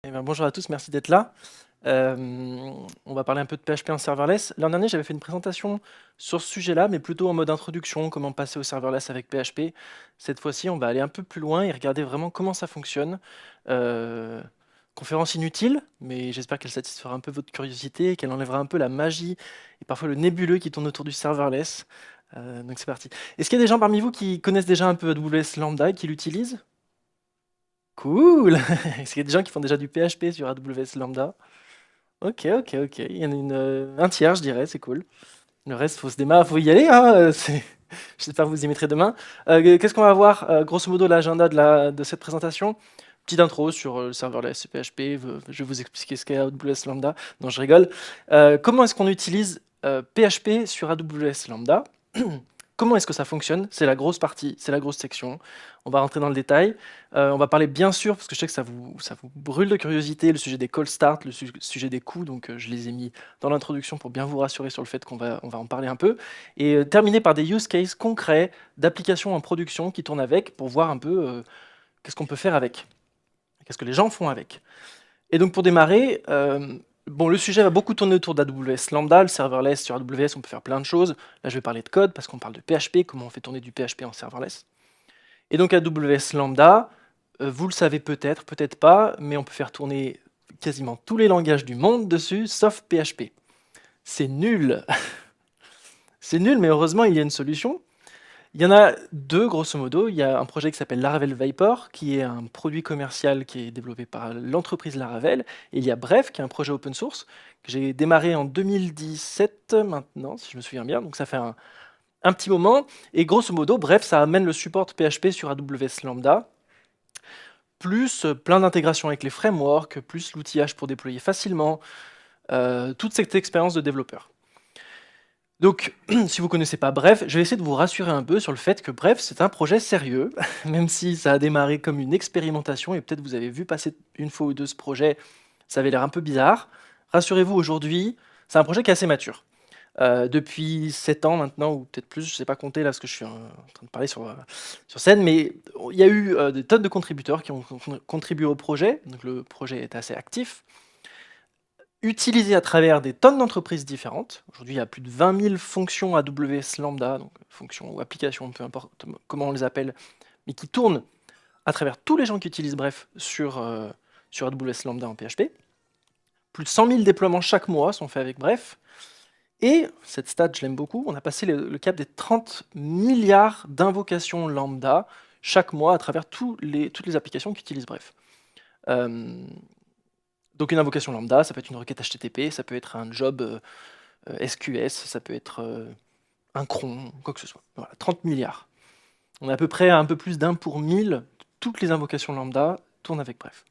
Eh ben, bonjour à tous, merci d'être là. On va parler un peu de PHP en serverless. L'an dernier, j'avais fait une présentation sur ce sujet-là, mais plutôt en mode introduction, comment passer au serverless avec PHP. Cette fois-ci, on va aller un peu plus loin et regarder vraiment comment ça fonctionne. Euh, Conférence inutile, mais j'espère qu'elle satisfera un peu votre curiosité et qu'elle enlèvera un peu la magie et parfois le nébuleux qui tourne autour du serverless. Donc c'est parti. Est-ce qu'il y a des gens parmi vous qui connaissent déjà un peu AWS Lambda et qui l'utilisent? Cool! Est-ce qu'il y a des gens qui font déjà du PHP sur AWS Lambda? Ok, ok, ok. Il y en a un tiers, je dirais, c'est cool. Le reste, faut se démarrer, faut y aller, hein. J'espère que vous y mettrez demain. Qu'est-ce qu'on va voir? Grosso modo, l'agenda de cette présentation. Petite intro sur le serverless PHP. Je vais vous expliquer ce qu'est AWS Lambda. Non, je rigole. Comment est-ce qu'on utilise PHP sur AWS Lambda? Comment est-ce que ça fonctionne? C'est la grosse partie, c'est la grosse section. On va rentrer dans le détail. On va parler bien sûr, parce que je sais que ça vous brûle de curiosité, le sujet des call start, le sujet des coûts, donc je les ai mis dans l'introduction pour bien vous rassurer sur le fait on va en parler un peu. Et terminer par des use cases concrets d'applications en production qui tournent avec pour voir un peu qu'est-ce qu'on peut faire avec, qu'est-ce que les gens font avec. Et donc pour démarrer, bon, le sujet va beaucoup tourner autour d'AWS Lambda, le serverless sur AWS, on peut faire plein de choses. Là, je vais parler de code parce qu'on parle de PHP, comment on fait tourner du PHP en serverless. Et donc AWS Lambda, vous le savez peut-être, peut-être pas, mais on peut faire tourner quasiment tous les langages du monde dessus, sauf PHP. C'est nul. C'est nul, mais heureusement, il y a une solution. Il y en a deux, grosso modo. Il y a un projet qui s'appelle Laravel Viper, qui est un produit commercial qui est développé par l'entreprise Laravel. Et il y a Bref, qui est un projet open source, que j'ai démarré en 2017 maintenant, si je me souviens bien. Donc ça fait un petit moment. Et grosso modo, Bref, ça amène le support PHP sur AWS Lambda, plus plein d'intégrations avec les frameworks, plus l'outillage pour déployer facilement, toute cette expérience de développeur. Donc, si vous ne connaissez pas Bref, je vais essayer de vous rassurer un peu sur le fait que Bref, c'est un projet sérieux, même si ça a démarré comme une expérimentation, et peut-être vous avez vu passer une fois ou deux ce projet, ça avait l'air un peu bizarre. Rassurez-vous, aujourd'hui, c'est un projet qui est assez mature. Depuis 7 ans maintenant, ou peut-être plus, je ne sais pas compter là, parce que je suis en train de parler sur scène, mais il y a eu des tonnes de contributeurs qui ont contribué au projet, donc le projet est assez actif, utilisé à travers des tonnes d'entreprises différentes. Aujourd'hui, il y a plus de 20 000 fonctions AWS Lambda, donc fonctions ou applications, peu importe comment on les appelle, mais qui tournent à travers tous les gens qui utilisent Bref sur AWS Lambda en PHP. Plus de 100 000 déploiements chaque mois sont faits avec Bref. Et, cette stat, je l'aime beaucoup, on a passé le cap des 30 milliards d'invocations lambda chaque mois à travers toutes les applications qui utilisent Bref. Donc une invocation lambda, ça peut être une requête HTTP, ça peut être un job SQS, ça peut être un cron, quoi que ce soit. Voilà, 30 milliards. On est à peu près à un peu plus d'un pour 1000, toutes les invocations lambda tournent avec Bref.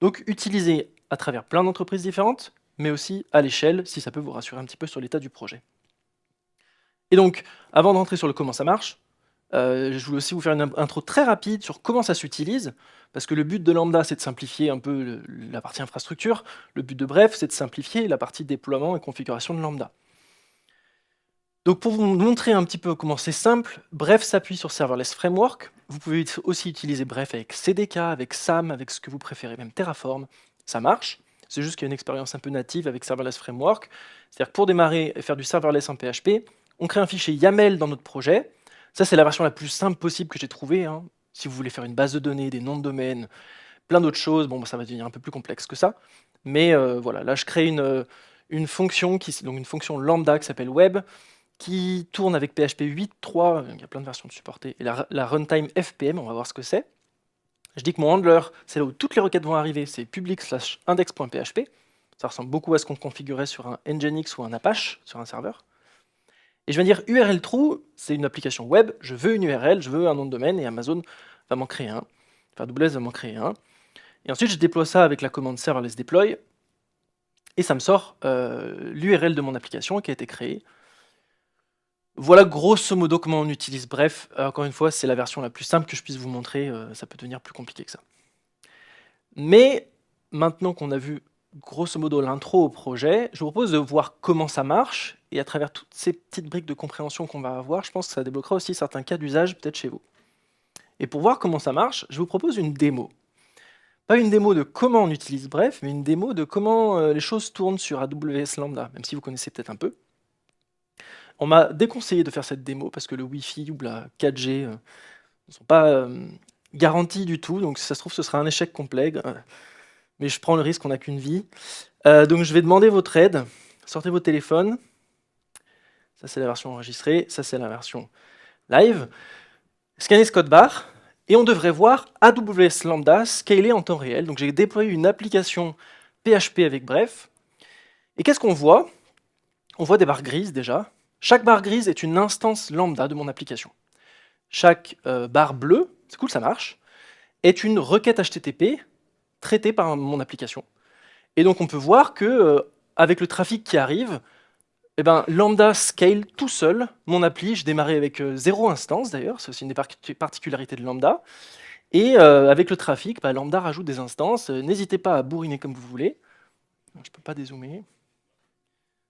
Donc utilisé à travers plein d'entreprises différentes, mais aussi à l'échelle, si ça peut vous rassurer un petit peu sur l'état du projet. Et donc, avant de rentrer sur le comment ça marche, je voulais aussi vous faire une intro très rapide sur comment ça s'utilise, parce que le but de Lambda, c'est de simplifier un peu la partie infrastructure. Le but de Bref, c'est de simplifier la partie déploiement et configuration de Lambda. Donc pour vous montrer un petit peu comment c'est simple, Bref s'appuie sur Serverless Framework. Vous pouvez aussi utiliser Bref avec CDK, avec SAM, avec ce que vous préférez, même Terraform. Ça marche. C'est juste qu'il y a une expérience un peu native avec Serverless Framework. C'est-à-dire que pour démarrer et faire du serverless en PHP, on crée un fichier YAML dans notre projet. Ça, c'est la version la plus simple possible que j'ai trouvée, hein. Si vous voulez faire une base de données, des noms de domaine, plein d'autres choses, bon, ça va devenir un peu plus complexe que ça. Mais voilà, là, je crée une fonction, donc une fonction lambda qui s'appelle web, qui tourne avec PHP 8.3, il y a plein de versions de supportées, et la runtime FPM, on va voir ce que c'est. Je dis que mon handler, c'est là où toutes les requêtes vont arriver, c'est public/index.php. Ça ressemble beaucoup à ce qu'on configurait sur un Nginx ou un Apache, sur un serveur. Et je vais dire URL true, c'est une application web, je veux une URL, je veux un nom de domaine, et Amazon va m'en créer un. Enfin, AWS va m'en créer un. Et ensuite, je déploie ça avec la commande serverless deploy, et ça me sort l'URL de mon application qui a été créée. Voilà grosso modo comment on utilise Bref. Encore une fois, c'est la version la plus simple que je puisse vous montrer, ça peut devenir plus compliqué que ça. Mais maintenant qu'on a vu grosso modo l'intro au projet, je vous propose de voir comment ça marche, et à travers toutes ces petites briques de compréhension qu'on va avoir, je pense que ça débloquera aussi certains cas d'usage peut-être chez vous. Et pour voir comment ça marche, je vous propose une démo. Pas une démo de comment on utilise Bref, mais une démo de comment les choses tournent sur AWS Lambda, même si vous connaissez peut-être un peu. On m'a déconseillé de faire cette démo parce que le Wi-Fi ou la 4G ne sont pas garantis du tout, donc si ça se trouve ce sera un échec complet, mais je prends le risque, on n'a qu'une vie. Donc je vais demander votre aide, sortez vos téléphones, ça c'est la version enregistrée, ça c'est la version live, scannez ce code barre, et on devrait voir AWS Lambda scaler en temps réel. Donc j'ai déployé une application PHP avec Bref, et qu'est-ce qu'on voit? On voit des barres grises déjà. Chaque barre grise est une instance lambda de mon application. Chaque barre bleue, c'est cool, ça marche, est une requête HTTP traitée par mon application. Et donc on peut voir que avec le trafic qui arrive, eh ben, lambda scale tout seul mon appli. Je démarrais avec 0 instance d'ailleurs, c'est aussi une des particularités de lambda. Et avec le trafic, bah, lambda rajoute des instances. N'hésitez pas à bourriner comme vous voulez. Je ne peux pas dézoomer.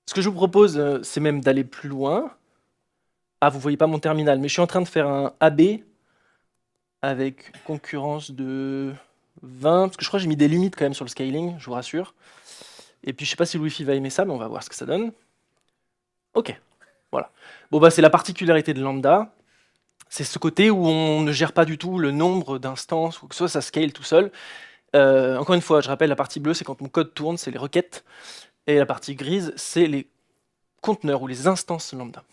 Ce que je vous propose, c'est même d'aller plus loin. Ah, vous voyez pas mon terminal, mais je suis en train de faire un AB avec concurrence de 20, parce que je crois que j'ai mis des limites quand même sur le scaling, je vous rassure. Et puis je sais pas si le Wi-Fi va aimer ça, mais on va voir ce que ça donne. Ok, voilà. Bon bah c'est la particularité de Lambda, c'est ce côté où on ne gère pas du tout le nombre d'instances, ou que ce soit ça scale tout seul. Encore une fois, je rappelle, la partie bleue, c'est quand mon code tourne, c'est les requêtes, et la partie grise, c'est les conteneurs ou les instances Lambda.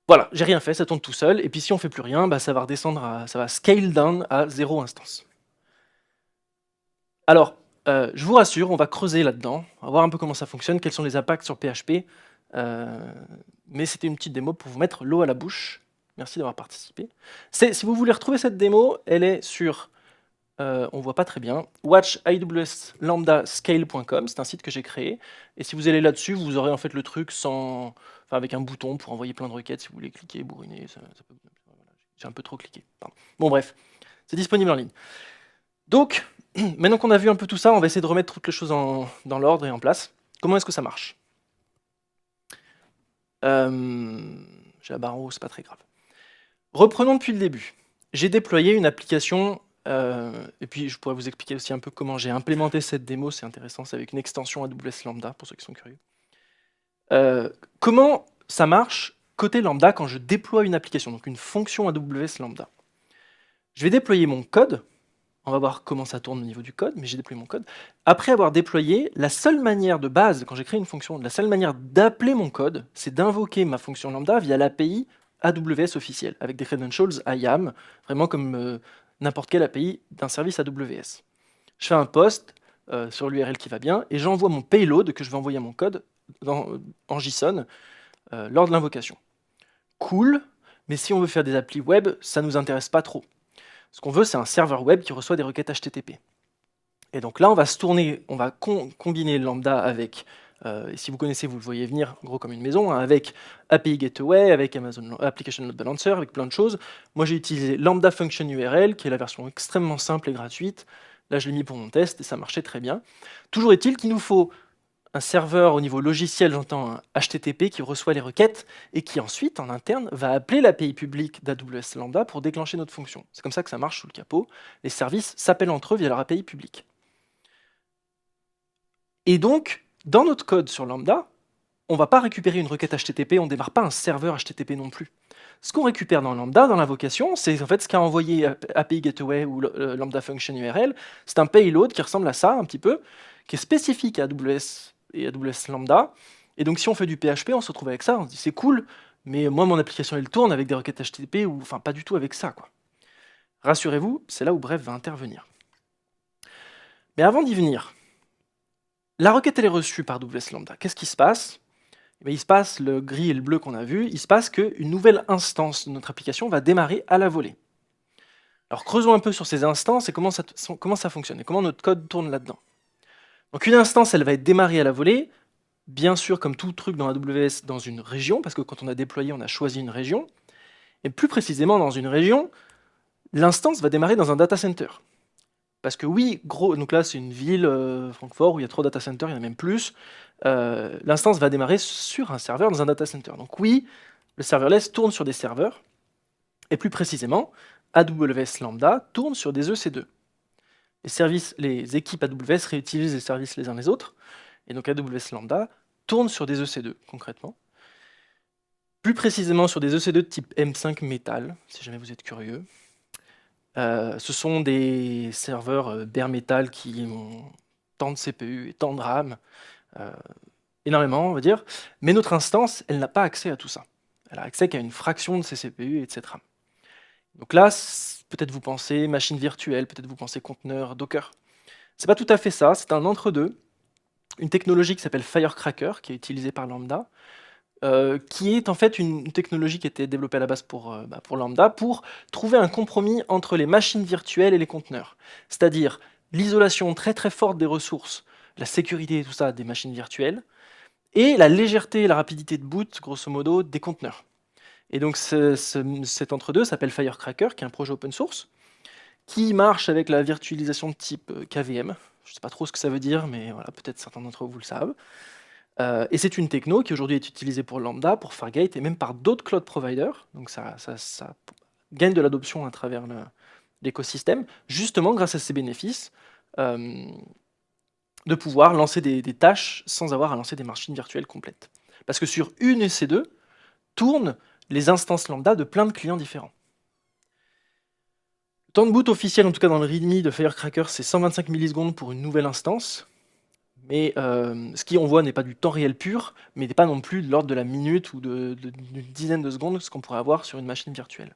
Voilà, j'ai rien fait, ça tourne tout seul, et puis si on fait plus rien, bah, ça va redescendre, ça va scale down à 0 instance. Alors, je vous rassure, on va creuser là-dedans, on va voir un peu comment ça fonctionne, quels sont les impacts sur PHP, mais c'était une petite démo pour vous mettre l'eau à la bouche. Merci d'avoir participé. Si vous voulez retrouver cette démo, elle est sur, on voit pas très bien, watchawslambdascale.com, c'est un site que j'ai créé, et si vous allez là-dessus, vous aurez en fait le truc sans, enfin, avec un bouton pour envoyer plein de requêtes si vous voulez cliquer, bourriner, j'ai un peu trop cliqué. Pardon. Bon bref, c'est disponible en ligne. Donc, maintenant qu'on a vu un peu tout ça, on va essayer de remettre toutes les choses dans l'ordre et en place. Comment est-ce que ça marche? J'ai la barre en haut, c'est pas très grave. Reprenons depuis le début. J'ai déployé une application, et puis je pourrais vous expliquer aussi un peu comment j'ai implémenté cette démo, c'est intéressant, c'est avec une extension AWS Lambda, pour ceux qui sont curieux. Comment ça marche côté Lambda quand je déploie une application, donc une fonction AWS Lambda? Je vais déployer mon code. On va voir comment ça tourne au niveau du code, mais j'ai déployé mon code. Après avoir déployé, la seule manière de base, quand j'ai créé une fonction, la seule manière d'appeler mon code, c'est d'invoquer ma fonction lambda via l'API AWS officielle, avec des credentials IAM, vraiment comme n'importe quelle API d'un service AWS. Je fais un post sur l'URL qui va bien, et j'envoie mon payload que je vais envoyer à mon code en JSON lors de l'invocation. Cool, mais si on veut faire des applis web, ça ne nous intéresse pas trop. Ce qu'on veut, c'est un serveur web qui reçoit des requêtes HTTP. Et donc là, on va se tourner, on va combiner Lambda avec, et si vous connaissez, vous le voyez venir, gros comme une maison, hein, avec API Gateway, avec Amazon Application Load Balancer, avec plein de choses. Moi, j'ai utilisé Lambda Function URL, qui est la version extrêmement simple et gratuite. Là, je l'ai mis pour mon test et ça marchait très bien. Toujours est-il qu'il nous faut un serveur au niveau logiciel, j'entends un HTTP qui reçoit les requêtes et qui ensuite, en interne, va appeler l'API publique d'AWS Lambda pour déclencher notre fonction. C'est comme ça que ça marche sous le capot. Les services s'appellent entre eux via leur API publique. Et donc, dans notre code sur Lambda, on ne va pas récupérer une requête HTTP, on ne démarre pas un serveur HTTP non plus. Ce qu'on récupère dans Lambda, dans l'invocation, c'est en fait ce qu'a envoyé API Gateway ou Lambda Function URL. C'est un payload qui ressemble à ça un petit peu, qui est spécifique à AWS et AWS Lambda. Et donc si on fait du PHP, on se retrouve avec ça, on se dit c'est cool, mais moi mon application elle tourne avec des requêtes HTTP, ou enfin pas du tout avec ça, quoi. Rassurez-vous, c'est là où Bref va intervenir. Mais avant d'y venir, la requête elle est reçue par AWS Lambda. Qu'est-ce qui se passe? Eh bien, il se passe le gris et le bleu qu'on a vu, il se passe qu'une nouvelle instance de notre application va démarrer à la volée. Alors creusons un peu sur ces instances et comment ça fonctionne, et comment notre code tourne là-dedans. Donc une instance, elle va être démarrée à la volée, bien sûr comme tout truc dans AWS, dans une région, parce que quand on a déployé, on a choisi une région, et plus précisément dans une région, l'instance va démarrer dans un data center. Parce que oui, gros, donc là c'est une ville, Francfort, où il y a 3 data centers, il y en a même plus, l'instance va démarrer sur un serveur dans un data center. Donc oui, le serverless tourne sur des serveurs, et plus précisément, AWS Lambda tourne sur des EC2. Les équipes AWS réutilisent les services les uns les autres, et donc AWS Lambda tourne sur des EC2 concrètement. Plus précisément sur des EC2 de type M5 Metal, si jamais vous êtes curieux. Ce sont des serveurs bare metal qui ont tant de CPU et tant de RAM, énormément on va dire, mais notre instance, elle n'a pas accès à tout ça. Elle a accès qu'à une fraction de ces CPU et de cette RAM. Donc là, peut-être vous pensez machine virtuelle, peut-être vous pensez conteneur, Docker. C'est pas tout à fait ça, c'est un entre-deux. Une technologie qui s'appelle Firecracker, qui est utilisée par Lambda, qui est en fait une technologie qui a été développée à la base pour Lambda, pour trouver un compromis entre les machines virtuelles et les conteneurs. C'est-à-dire l'isolation très très forte des ressources, la sécurité et tout ça des machines virtuelles, et la légèreté et la rapidité de boot, grosso modo, des conteneurs. Et donc cet entre-deux s'appelle Firecracker, qui est un projet open source, qui marche avec la virtualisation de type KVM. Je ne sais pas trop ce que ça veut dire, mais voilà, peut-être certains d'entre vous le savent. Et c'est une techno qui aujourd'hui est utilisée pour Lambda, pour Fargate et même par d'autres cloud providers. Donc ça gagne de l'adoption à travers l'écosystème, justement grâce à ces bénéfices de pouvoir lancer des tâches sans avoir à lancer des machines virtuelles complètes. Parce que sur une EC2 tournent les instances Lambda de plein de clients différents. Le temps de boot officiel, en tout cas dans le README de Firecracker, c'est 125 millisecondes pour une nouvelle instance. Mais ce qu'on voit n'est pas du temps réel pur, mais n'est pas non plus de l'ordre de la minute ou d'une dizaine de secondes, ce qu'on pourrait avoir sur une machine virtuelle.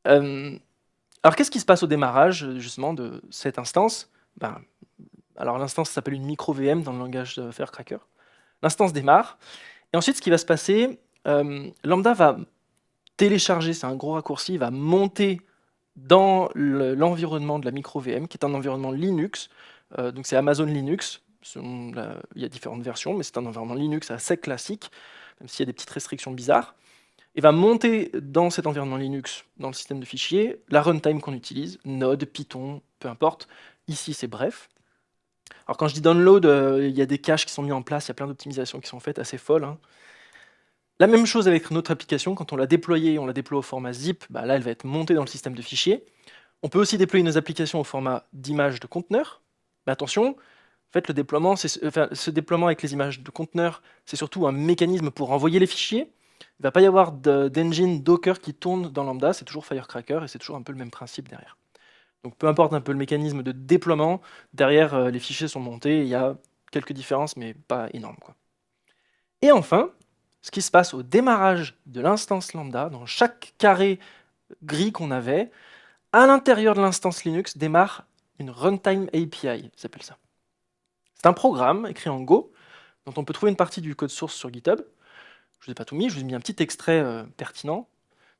Alors qu'est-ce qui se passe au démarrage justement de cette instance? Alors l'instance s'appelle une micro-VM dans le langage de Firecracker. L'instance démarre, et ensuite ce qui va se passer, Lambda va télécharger, c'est un gros raccourci, va monter dans l'environnement de la micro-VM, qui est un environnement Linux. Donc c'est Amazon Linux, il y a différentes versions, mais c'est un environnement Linux assez classique, même s'il y a des petites restrictions bizarres. Et va monter dans cet environnement Linux, dans le système de fichiers, la runtime qu'on utilise, Node, Python, peu importe. Ici, c'est bref. Alors quand je dis download, il y a des caches qui sont mis en place, il y a plein d'optimisations qui sont faites, assez folles. Hein. La même chose avec notre application, quand on l'a déployée, on la déploie au format zip, là elle va être montée dans le système de fichiers. On peut aussi déployer nos applications au format d'image de conteneur. Mais attention, en fait, ce déploiement avec les images de conteneurs, c'est surtout un mécanisme pour envoyer les fichiers. Il ne va pas y avoir d'engine Docker qui tourne dans Lambda, c'est toujours Firecracker et c'est toujours un peu le même principe derrière. Donc peu importe un peu le mécanisme de déploiement, derrière les fichiers sont montés, il y a quelques différences mais pas énormes, quoi. Et enfin, ce qui se passe au démarrage de l'instance Lambda, dans chaque carré gris qu'on avait, à l'intérieur de l'instance Linux démarre une Runtime API, ça s'appelle ça. C'est un programme écrit en Go, dont on peut trouver une partie du code source sur GitHub. Je ne vous ai pas tout mis, je vous ai mis un petit extrait pertinent.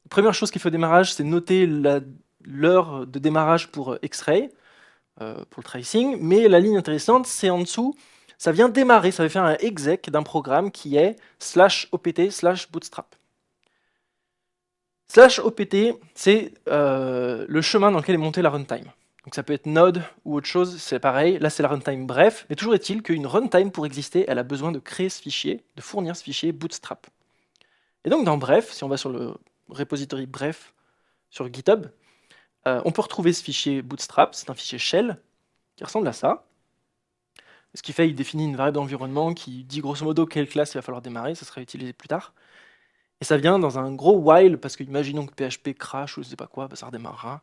La première chose qu'il faut au démarrage, c'est noter l'heure de démarrage pour X-Ray, pour le tracing, mais la ligne intéressante, c'est en dessous, ça vient démarrer, ça va faire un exec d'un programme qui est /opt/bootstrap. /opt, c'est le chemin dans lequel est montée la runtime. Donc ça peut être Node ou autre chose, c'est pareil. Là, c'est la runtime bref. Mais toujours est-il qu'une runtime, pour exister, elle a besoin de créer ce fichier, de fournir ce fichier bootstrap. Et donc dans bref, si on va sur le repository bref sur GitHub, on peut retrouver ce fichier bootstrap. C'est un fichier shell qui ressemble à ça. Ce qui fait, il définit une variable d'environnement qui dit grosso modo quelle classe il va falloir démarrer. Ça sera utilisé plus tard. Et ça vient dans un gros while, parce que imaginons que PHP crash ou je sais pas quoi, ça redémarrera.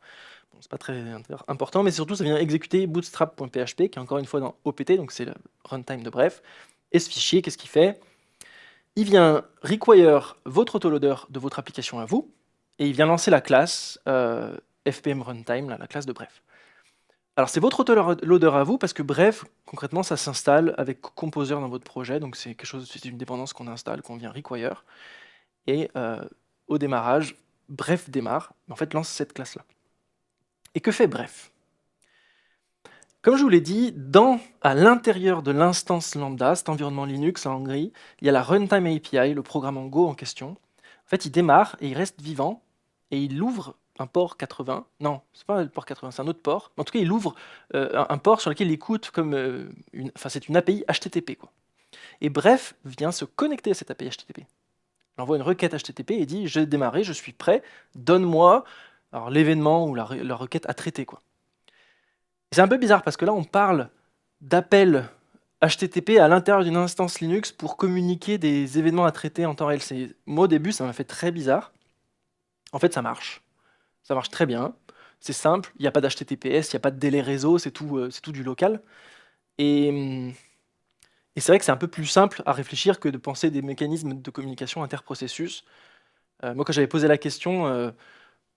Bon, c'est pas très important, mais surtout ça vient exécuter bootstrap.php, qui est encore une fois dans OPT, donc c'est le runtime de bref. Et ce fichier, qu'est-ce qu'il fait? Il vient require votre autoloader de votre application à vous, et il vient lancer la classe FPM runtime, la classe de bref. Alors c'est votre autoloader à vous, parce que bref, concrètement, ça s'installe avec Composer dans votre projet, donc c'est une dépendance qu'on installe, qu'on vient require. Et au démarrage, bref démarre, mais en fait lance cette classe-là. Et que fait bref? Comme je vous l'ai dit, à l'intérieur de l'instance lambda, cet environnement Linux en gris, il y a la Runtime API, le programme en Go en question. En fait, il démarre et il reste vivant, et il ouvre un port 80. Non, c'est pas le port 80, c'est un autre port. En tout cas, il ouvre un port sur lequel il écoute comme c'est une API HTTP, quoi. Et bref vient se connecter à cette API HTTP. Il envoie une requête HTTP et dit « j'ai démarré, je suis prêt, donne-moi l'événement ou la requête à traiter. » quoi. Et c'est un peu bizarre parce que là, on parle d'appel HTTP à l'intérieur d'une instance Linux pour communiquer des événements à traiter en temps réel. Moi, au début, ça m'a fait très bizarre. En fait, ça marche. Ça marche très bien. C'est simple, il n'y a pas d'HTTPS, il n'y a pas de délai réseau, c'est tout du local. Et, et c'est vrai que c'est un peu plus simple à réfléchir que de penser des mécanismes de communication interprocessus. Moi, quand j'avais posé la question,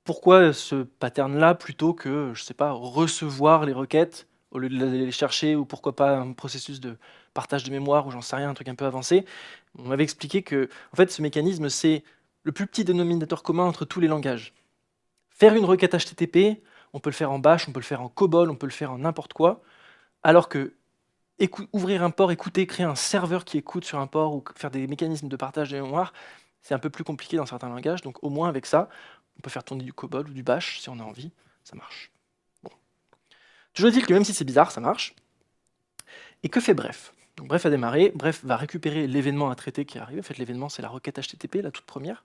pourquoi ce pattern-là plutôt que, je sais pas, recevoir les requêtes au lieu de les chercher, ou pourquoi pas un processus de partage de mémoire, ou j'en sais rien, un truc un peu avancé. On m'avait expliqué que, en fait, ce mécanisme, c'est le plus petit dénominateur commun entre tous les langages. Faire une requête HTTP, on peut le faire en Bash, on peut le faire en COBOL, on peut le faire en n'importe quoi, alors que ouvrir un port, écouter, créer un serveur qui écoute sur un port, ou faire des mécanismes de partage de mémoire, c'est un peu plus compliqué dans certains langages. Donc au moins avec ça, on peut faire tourner du COBOL ou du Bash si on a envie, ça marche. Bon. Toujours est-il que même si c'est bizarre, ça marche. Et que fait Bref? Donc Bref a démarré, Bref va récupérer l'événement à traiter qui arrive. En fait, l'événement, c'est la requête HTTP, la toute première.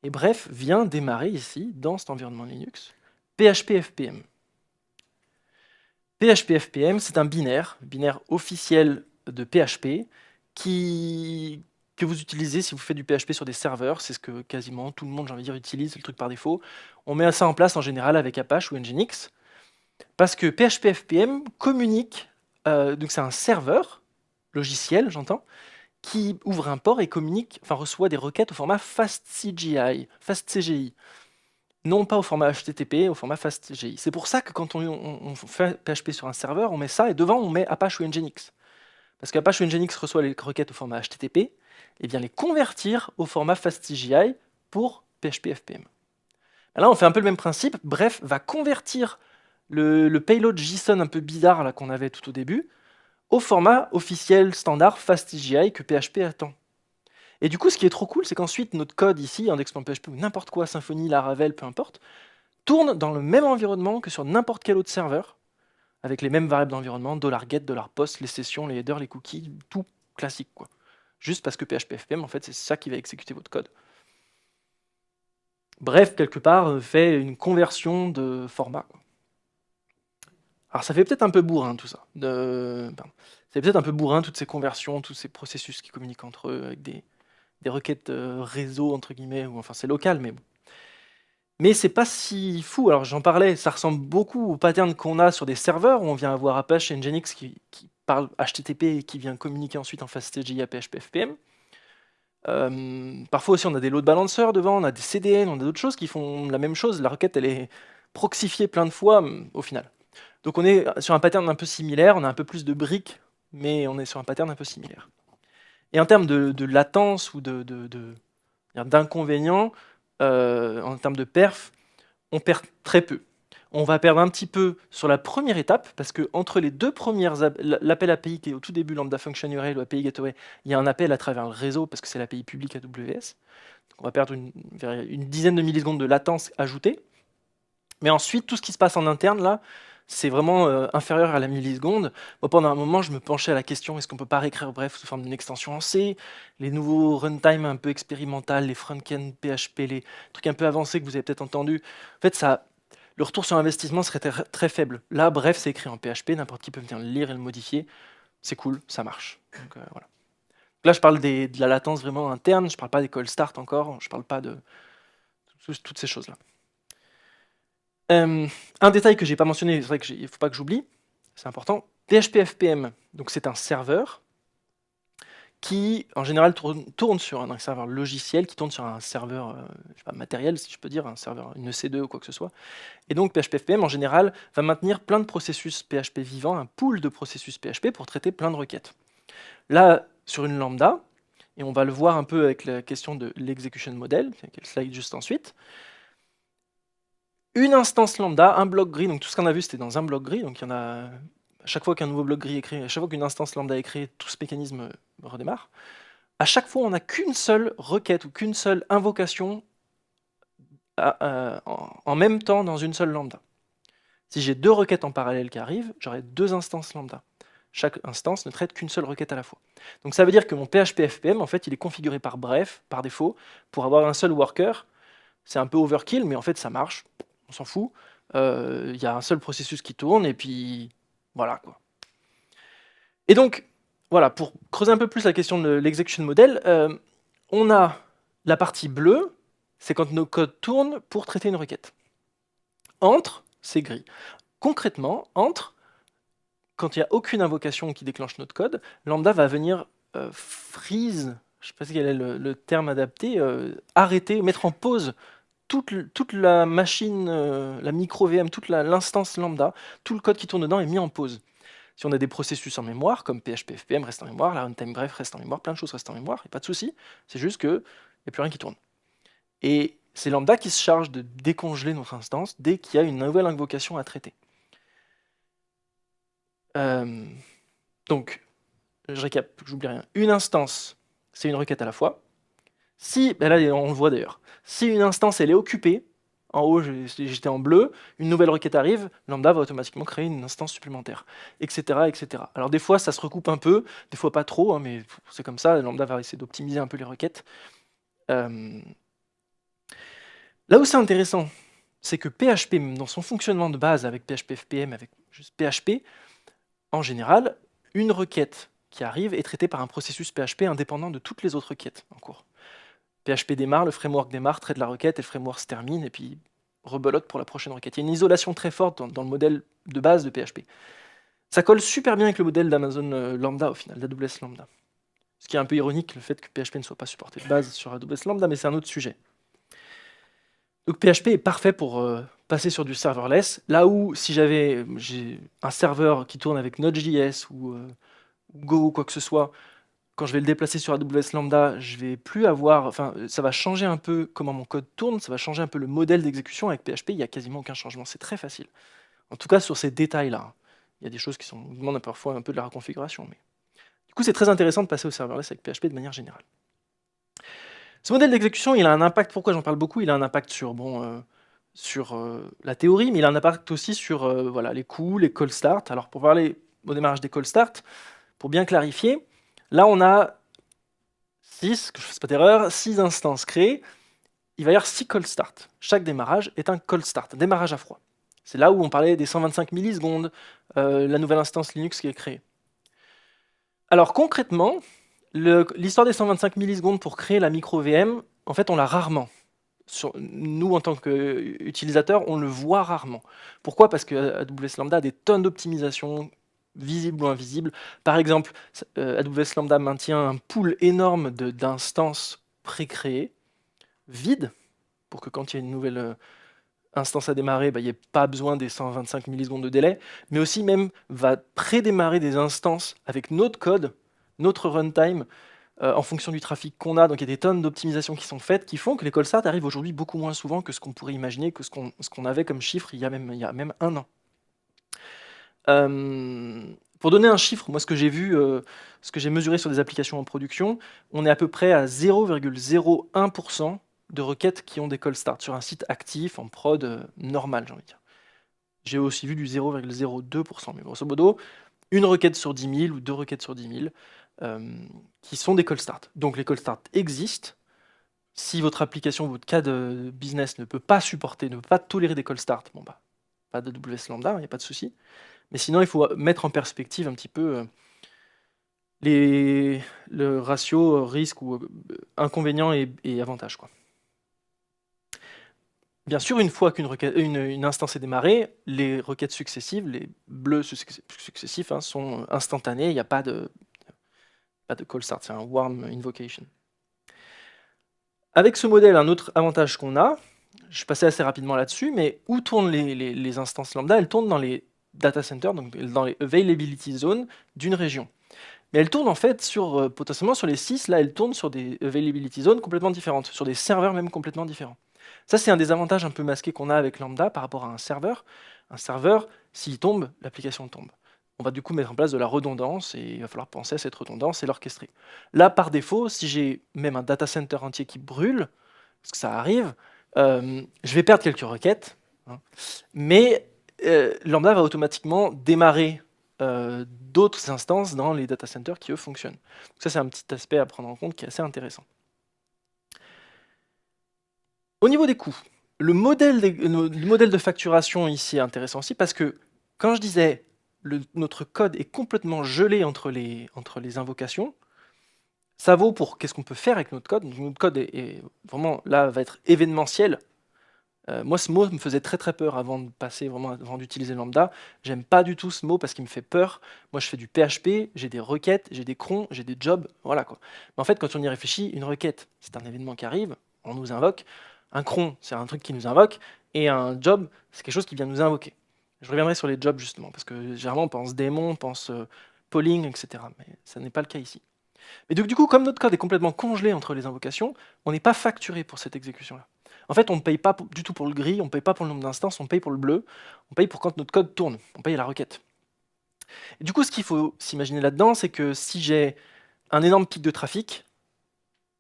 Et Bref vient démarrer ici, dans cet environnement Linux, PHP-FPM. PHP-FPM, c'est un binaire officiel de PHP, que vous utilisez si vous faites du PHP sur des serveurs. C'est ce que quasiment tout le monde, j'ai envie de dire, utilise, c'est le truc par défaut. On met ça en place en général avec Apache ou Nginx, parce que PHP-FPM communique, donc c'est un serveur logiciel, j'entends, qui ouvre un port et communique, enfin reçoit des requêtes au format FastCGI. Non pas au format HTTP, au format FastCGI. C'est pour ça que quand on fait PHP sur un serveur, on met ça, et devant on met Apache ou Nginx. Parce qu'Apache ou Nginx reçoit les requêtes au format HTTP, et vient les convertir au format FastCGI pour PHP-FPM. Là, on fait un peu le même principe. Bref, va convertir le payload JSON un peu bizarre là qu'on avait tout au début au format officiel standard FastCGI que PHP attend. Et du coup, ce qui est trop cool, c'est qu'ensuite, notre code ici, index.php ou n'importe quoi, Symfony, Laravel, peu importe, tourne dans le même environnement que sur n'importe quel autre serveur, avec les mêmes variables d'environnement, $get, $post, les sessions, les headers, les cookies, tout classique, quoi. Juste parce que PHP-FPM, en fait, c'est ça qui va exécuter votre code. Bref, quelque part, fait une conversion de format, quoi. Alors ça fait peut-être un peu bourrin tout ça. C'est peut-être un peu bourrin toutes ces conversions, tous ces processus qui communiquent entre eux avec des requêtes réseau entre guillemets, ou enfin c'est local, mais bon. Mais c'est pas si fou. Alors j'en parlais, ça ressemble beaucoup au pattern qu'on a sur des serveurs où on vient avoir Apache et Nginx qui parle HTTP et qui vient communiquer ensuite en FastCGI à PHP-FPM. Parfois aussi on a des load balancers devant, on a des CDN, on a d'autres choses qui font la même chose. La requête elle est proxifiée plein de fois au final. Donc on est sur un pattern un peu similaire, on a un peu plus de briques, mais on est sur un pattern un peu similaire. Et en termes de latence ou d'inconvénients, en termes de perf, on perd très peu. On va perdre un petit peu sur la première étape, parce que entre les deux premières, l'appel API qui est au tout début, Lambda Function URL ou API Gateway, il y a un appel à travers le réseau, parce que c'est l'API publique AWS. Donc on va perdre une dizaine de millisecondes de latence ajoutée. Mais ensuite, tout ce qui se passe en interne, là, c'est vraiment inférieur à la milliseconde. Moi, pendant un moment, je me penchais à la question, est-ce qu'on peut pas réécrire Bref sous forme d'une extension en C? Les nouveaux runtime un peu expérimental, les front-end PHP, les trucs un peu avancés que vous avez peut-être entendus. En fait, le retour sur investissement serait très faible. Là, Bref, c'est écrit en PHP, n'importe qui peut venir le lire et le modifier. C'est cool, ça marche. Donc, voilà. Là, je parle de la latence vraiment interne, je parle pas des call start encore, je parle pas de toutes ces choses-là. Un détail que j'ai pas mentionné, c'est vrai qu'il ne faut pas que j'oublie, c'est important. PHP-FPM, donc c'est un serveur qui, en général, tourne sur un serveur logiciel, qui tourne sur un serveur je sais pas, matériel, si je peux dire, un serveur, une EC2 ou quoi que ce soit. Et donc PHP-FPM, en général, va maintenir plein de processus PHP vivants, un pool de processus PHP pour traiter plein de requêtes. Là, sur une lambda, et on va le voir un peu avec la question de l'execution model, qui est le slide juste ensuite, une instance lambda, un bloc gris, donc tout ce qu'on a vu c'était dans un bloc gris, donc il y en a, à chaque fois qu'un nouveau bloc gris est créé, à chaque fois qu'une instance lambda est créée, tout ce mécanisme redémarre. À chaque fois, on n'a qu'une seule requête ou qu'une seule invocation en même temps dans une seule lambda. Si j'ai deux requêtes en parallèle qui arrivent, j'aurai deux instances lambda. Chaque instance ne traite qu'une seule requête à la fois. Donc ça veut dire que mon PHP-FPM, en fait, il est configuré par Bref, par défaut, pour avoir un seul worker. C'est un peu overkill, mais en fait, ça marche. On s'en fout. il y a un seul processus qui tourne, et puis voilà, quoi. Et donc, voilà, pour creuser un peu plus la question de l'execution model, on a la partie bleue, c'est quand nos codes tournent pour traiter une requête. Entre, c'est gris. Concrètement, entre, quand il n'y a aucune invocation qui déclenche notre code, Lambda va venir freeze, je ne sais pas quel est le terme adapté, arrêter, mettre en pause toute la machine, la micro-VM, toute l'instance Lambda, tout le code qui tourne dedans est mis en pause. Si on a des processus en mémoire, comme PHP FPM reste en mémoire, la runtime bref reste en mémoire, plein de choses restent en mémoire, il n'y a pas de souci, c'est juste qu'il n'y a plus rien qui tourne. Et c'est Lambda qui se charge de décongeler notre instance dès qu'il y a une nouvelle invocation à traiter. Donc, je récap, j'oublie rien. Une instance, c'est une requête à la fois. Si, ben là on le voit d'ailleurs, si une instance elle est occupée, en haut j'étais en bleu, une nouvelle requête arrive, Lambda va automatiquement créer une instance supplémentaire, etc., etc. Alors des fois ça se recoupe un peu, des fois pas trop, hein, mais c'est comme ça, Lambda va essayer d'optimiser un peu les requêtes. Là où c'est intéressant, c'est que PHP, dans son fonctionnement de base avec PHP FPM, avec juste PHP, en général, une requête qui arrive est traitée par un processus PHP indépendant de toutes les autres requêtes en cours. PHP démarre, le framework démarre, traite la requête, et le framework se termine, et puis rebelote pour la prochaine requête. Il y a une isolation très forte dans le modèle de base de PHP. Ça colle super bien avec le modèle d'Amazon Lambda au final, d'AWS Lambda. Ce qui est un peu ironique, le fait que PHP ne soit pas supporté de base sur AWS Lambda, mais c'est un autre sujet. Donc PHP est parfait pour passer sur du serverless, là où si j'ai un serveur qui tourne avec Node.js ou Go ou quoi que ce soit, quand je vais le déplacer sur AWS Lambda, je vais plus avoir, enfin, ça va changer un peu comment mon code tourne, ça va changer un peu le modèle d'exécution. Avec PHP, il n'y a quasiment aucun changement, c'est très facile. En tout cas, sur ces détails-là. Il y a des choses qui demandent parfois un peu de la reconfiguration. Mais... Du coup, c'est très intéressant de passer au serverless avec PHP de manière générale. Ce modèle d'exécution, il a un impact, pourquoi j'en parle beaucoup? Il a un impact sur, la théorie, mais il a un impact aussi sur voilà, les coûts, les call start. Alors, pour parler au démarrage des call start, pour bien clarifier, là, on a 6, que je ne fasse pas d'erreur, 6 instances créées. Il va y avoir 6 call start. Chaque démarrage est un call start, un démarrage à froid. C'est là où on parlait des 125 millisecondes, la nouvelle instance Linux qui est créée. Alors concrètement, l'histoire des 125 millisecondes pour créer la micro-VM, en fait, on l'a rarement. Nous, en tant qu'utilisateurs, on le voit rarement. Pourquoi? Parce que AWS Lambda a des tonnes d'optimisation, visibles ou invisibles. Par exemple, AWS Lambda maintient un pool énorme d'instances pré-créées, vides, pour que quand il y a une nouvelle instance à démarrer, il n'y ait pas besoin des 125 millisecondes de délai, mais aussi même va pré-démarrer des instances avec notre code, notre runtime, en fonction du trafic qu'on a. Donc il y a des tonnes d'optimisations qui sont faites, qui font que les call start arrivent aujourd'hui beaucoup moins souvent que ce qu'on pourrait imaginer, que ce qu'on avait comme chiffre il y a même un an. Pour donner un chiffre, moi ce que j'ai vu, ce que j'ai mesuré sur des applications en production, on est à peu près à 0,01% de requêtes qui ont des call start sur un site actif, en prod normal, j'ai envie de dire. J'ai aussi vu du 0,02%, mais grosso modo, une requête sur 10 000 ou 2 requêtes sur 10 000 qui sont des call start. Donc les call start existent. Si votre application, votre cas de business ne peut pas supporter, ne peut pas tolérer des call start, bon bah, pas d'AWS Lambda, il n'y a pas de souci. Mais sinon, il faut mettre en perspective un petit peu le ratio risque ou inconvénient et avantage, quoi. Bien sûr, une fois qu'une instance est démarrée, les requêtes successives, les bleus successifs, hein, sont instantanés, il n'y a pas de call start, c'est un warm invocation. Avec ce modèle, un autre avantage qu'on a, je passais assez rapidement là-dessus, mais où tournent les instances lambda? Elles tournent dans les data centers, donc dans les availability zones d'une région. Mais elles tournent en fait potentiellement sur les 6, là elles tournent sur des availability zones complètement différentes, sur des serveurs même complètement différents. Ça c'est un des avantages un peu masqués qu'on a avec Lambda par rapport à un serveur. Un serveur, s'il tombe, l'application tombe. On va du coup mettre en place de la redondance et il va falloir penser à cette redondance et l'orchestrer. Là par défaut, si j'ai même un data center entier qui brûle, parce que ça arrive, je vais perdre quelques requêtes, hein, mais Lambda va automatiquement démarrer d'autres instances dans les data centers qui, eux, fonctionnent. Donc ça, c'est un petit aspect à prendre en compte qui est assez intéressant. Au niveau des coûts, le modèle de facturation ici est intéressant aussi parce que quand je disais notre code est complètement gelé entre les invocations, ça vaut pour qu'est-ce qu'on peut faire avec notre code. Donc, notre code est vraiment là va être événementiel. Moi, ce mot me faisait très très peur avant de passer vraiment avant d'utiliser Lambda. J'aime pas du tout ce mot parce qu'il me fait peur. Moi, je fais du PHP, j'ai des requêtes, j'ai des crons, j'ai des jobs, voilà quoi. Mais en fait, quand on y réfléchit, une requête, c'est un événement qui arrive, on nous invoque. Un cron, c'est un truc qui nous invoque, et un job, c'est quelque chose qui vient nous invoquer. Je reviendrai sur les jobs justement parce que généralement on pense démon, on pense polling, etc. Mais ça n'est pas le cas ici. Et donc du coup, comme notre code est complètement congelé entre les invocations, on n'est pas facturé pour cette exécution-là. En fait, on ne paye pas du tout pour le gris, on ne paye pas pour le nombre d'instances, on paye pour le bleu, on paye pour quand notre code tourne, on paye la requête. Et du coup, ce qu'il faut s'imaginer là-dedans, c'est que si j'ai un énorme pic de trafic,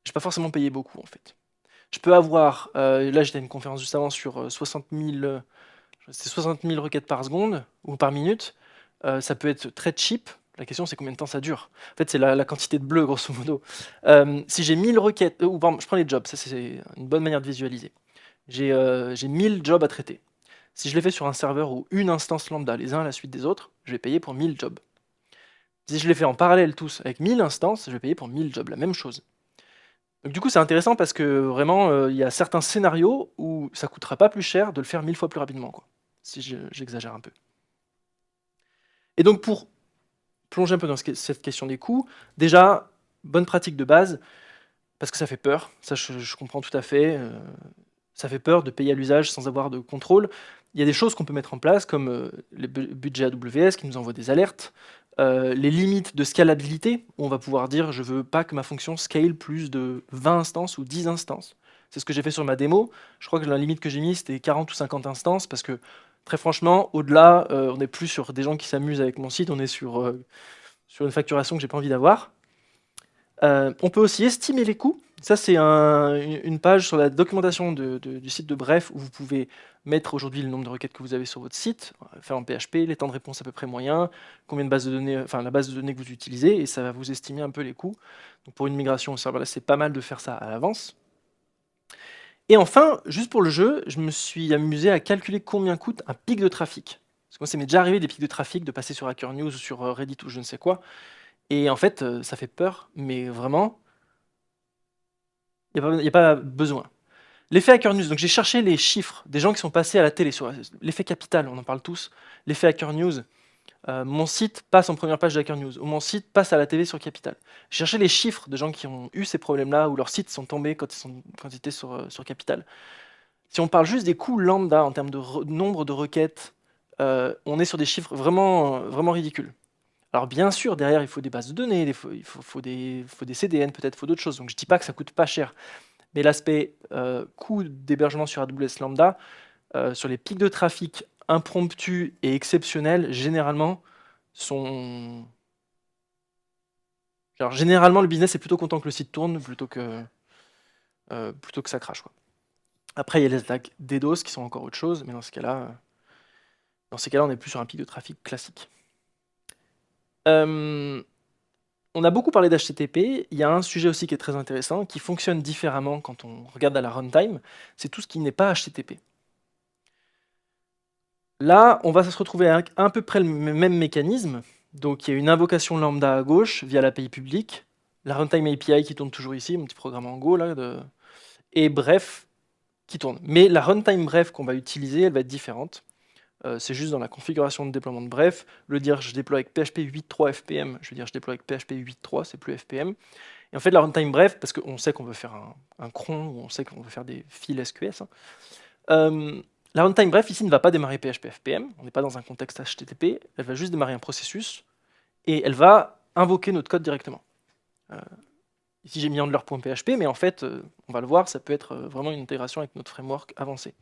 je ne vais pas forcément payer beaucoup en fait. Je peux avoir, là j'étais à une conférence juste avant sur 60 000 requêtes par seconde ou par minute, ça peut être très cheap. La question, c'est combien de temps ça dure. En fait, c'est la quantité de bleu, grosso modo. Si j'ai 1000 requêtes, ou pardon, je prends les jobs, ça c'est une bonne manière de visualiser. J'ai 1000 jobs à traiter. Si je les fais sur un serveur ou une instance lambda, les uns à la suite des autres, je vais payer pour 1000 jobs. Si je les fais en parallèle tous avec 1000 instances, je vais payer pour 1000 jobs, la même chose. Donc du coup, c'est intéressant parce que vraiment, il y a certains scénarios où ça coûtera pas plus cher de le faire 1000 fois plus rapidement, quoi, si j'exagère un peu. Et donc pour plonger un peu dans cette question des coûts, déjà, bonne pratique de base, parce que ça fait peur, ça je comprends tout à fait, ça fait peur de payer à l'usage sans avoir de contrôle. Il y a des choses qu'on peut mettre en place, comme les budgets AWS qui nous envoient des alertes, les limites de scalabilité, où on va pouvoir dire je veux pas que ma fonction scale plus de 20 instances ou 10 instances. C'est ce que j'ai fait sur ma démo. Je crois que la limite que j'ai mise, c'était 40 ou 50 instances, parce que très franchement, au-delà, on n'est plus sur des gens qui s'amusent avec mon site, on est sur une facturation que j'ai pas envie d'avoir. On peut aussi estimer les coûts. Ça, c'est une page sur la documentation du site de Bref où vous pouvez mettre aujourd'hui le nombre de requêtes que vous avez sur votre site, faire en PHP, les temps de réponse à peu près moyens, combien de bases de données, enfin la base de données que vous utilisez, et ça va vous estimer un peu les coûts. Donc pour une migration au serverless, c'est pas mal de faire ça à l'avance. Et enfin, juste pour le jeu, je me suis amusé à calculer combien coûte un pic de trafic. Parce que moi, ça m'est déjà arrivé des pics de trafic, de passer sur Hacker News ou sur Reddit ou je ne sais quoi. Et en fait, ça fait peur, mais vraiment, il n'y a pas besoin. L'effet Hacker News, donc j'ai cherché les chiffres des gens qui sont passés à la télé sur l'effet capital, on en parle tous. L'effet Hacker News, mon site passe en première page de Hacker News, ou mon site passe à la télé sur Capital. J'ai cherché les chiffres de gens qui ont eu ces problèmes-là, où leurs sites sont tombés quand ils étaient sur Capital. Si on parle juste des coûts lambda en termes de nombre de requêtes, on est sur des chiffres vraiment, vraiment ridicules. Alors bien sûr, derrière, il faut des bases de données, il faut des CDN, peut-être, il faut d'autres choses. Donc je ne dis pas que ça coûte pas cher. Mais l'aspect coût d'hébergement sur AWS Lambda, sur les pics de trafic impromptus et exceptionnels, généralement, sont... Alors, généralement, le business est plutôt content que le site tourne plutôt que ça crache, quoi. Après, il y a les attaques DDoS qui sont encore autre chose, mais dans ces cas-là, on est plus sur un pic de trafic classique. On a beaucoup parlé d'HTTP, il y a un sujet aussi qui est très intéressant, qui fonctionne différemment quand on regarde à la runtime, c'est tout ce qui n'est pas HTTP. Là, on va se retrouver avec à peu près le même mécanisme. Donc il y a une invocation lambda à gauche via l'API publique, la runtime API qui tourne toujours ici, mon petit programme en Go, là, et bref, qui tourne. Mais la runtime bref qu'on va utiliser, elle va être différente. C'est juste dans la configuration de déploiement de bref, le dire je déploie avec PHP 8.3 FPM, je vais dire je déploie avec PHP 8.3, c'est plus FPM. Et en fait, la runtime bref, parce qu'on sait qu'on veut faire un cron, ou on sait qu'on veut faire des fils SQS, la runtime bref ici ne va pas démarrer PHP FPM, on n'est pas dans un contexte HTTP, elle va juste démarrer un processus, et elle va invoquer notre code directement. Ici j'ai mis handler.php, mais en fait, on va le voir, ça peut être vraiment une intégration avec notre framework avancé.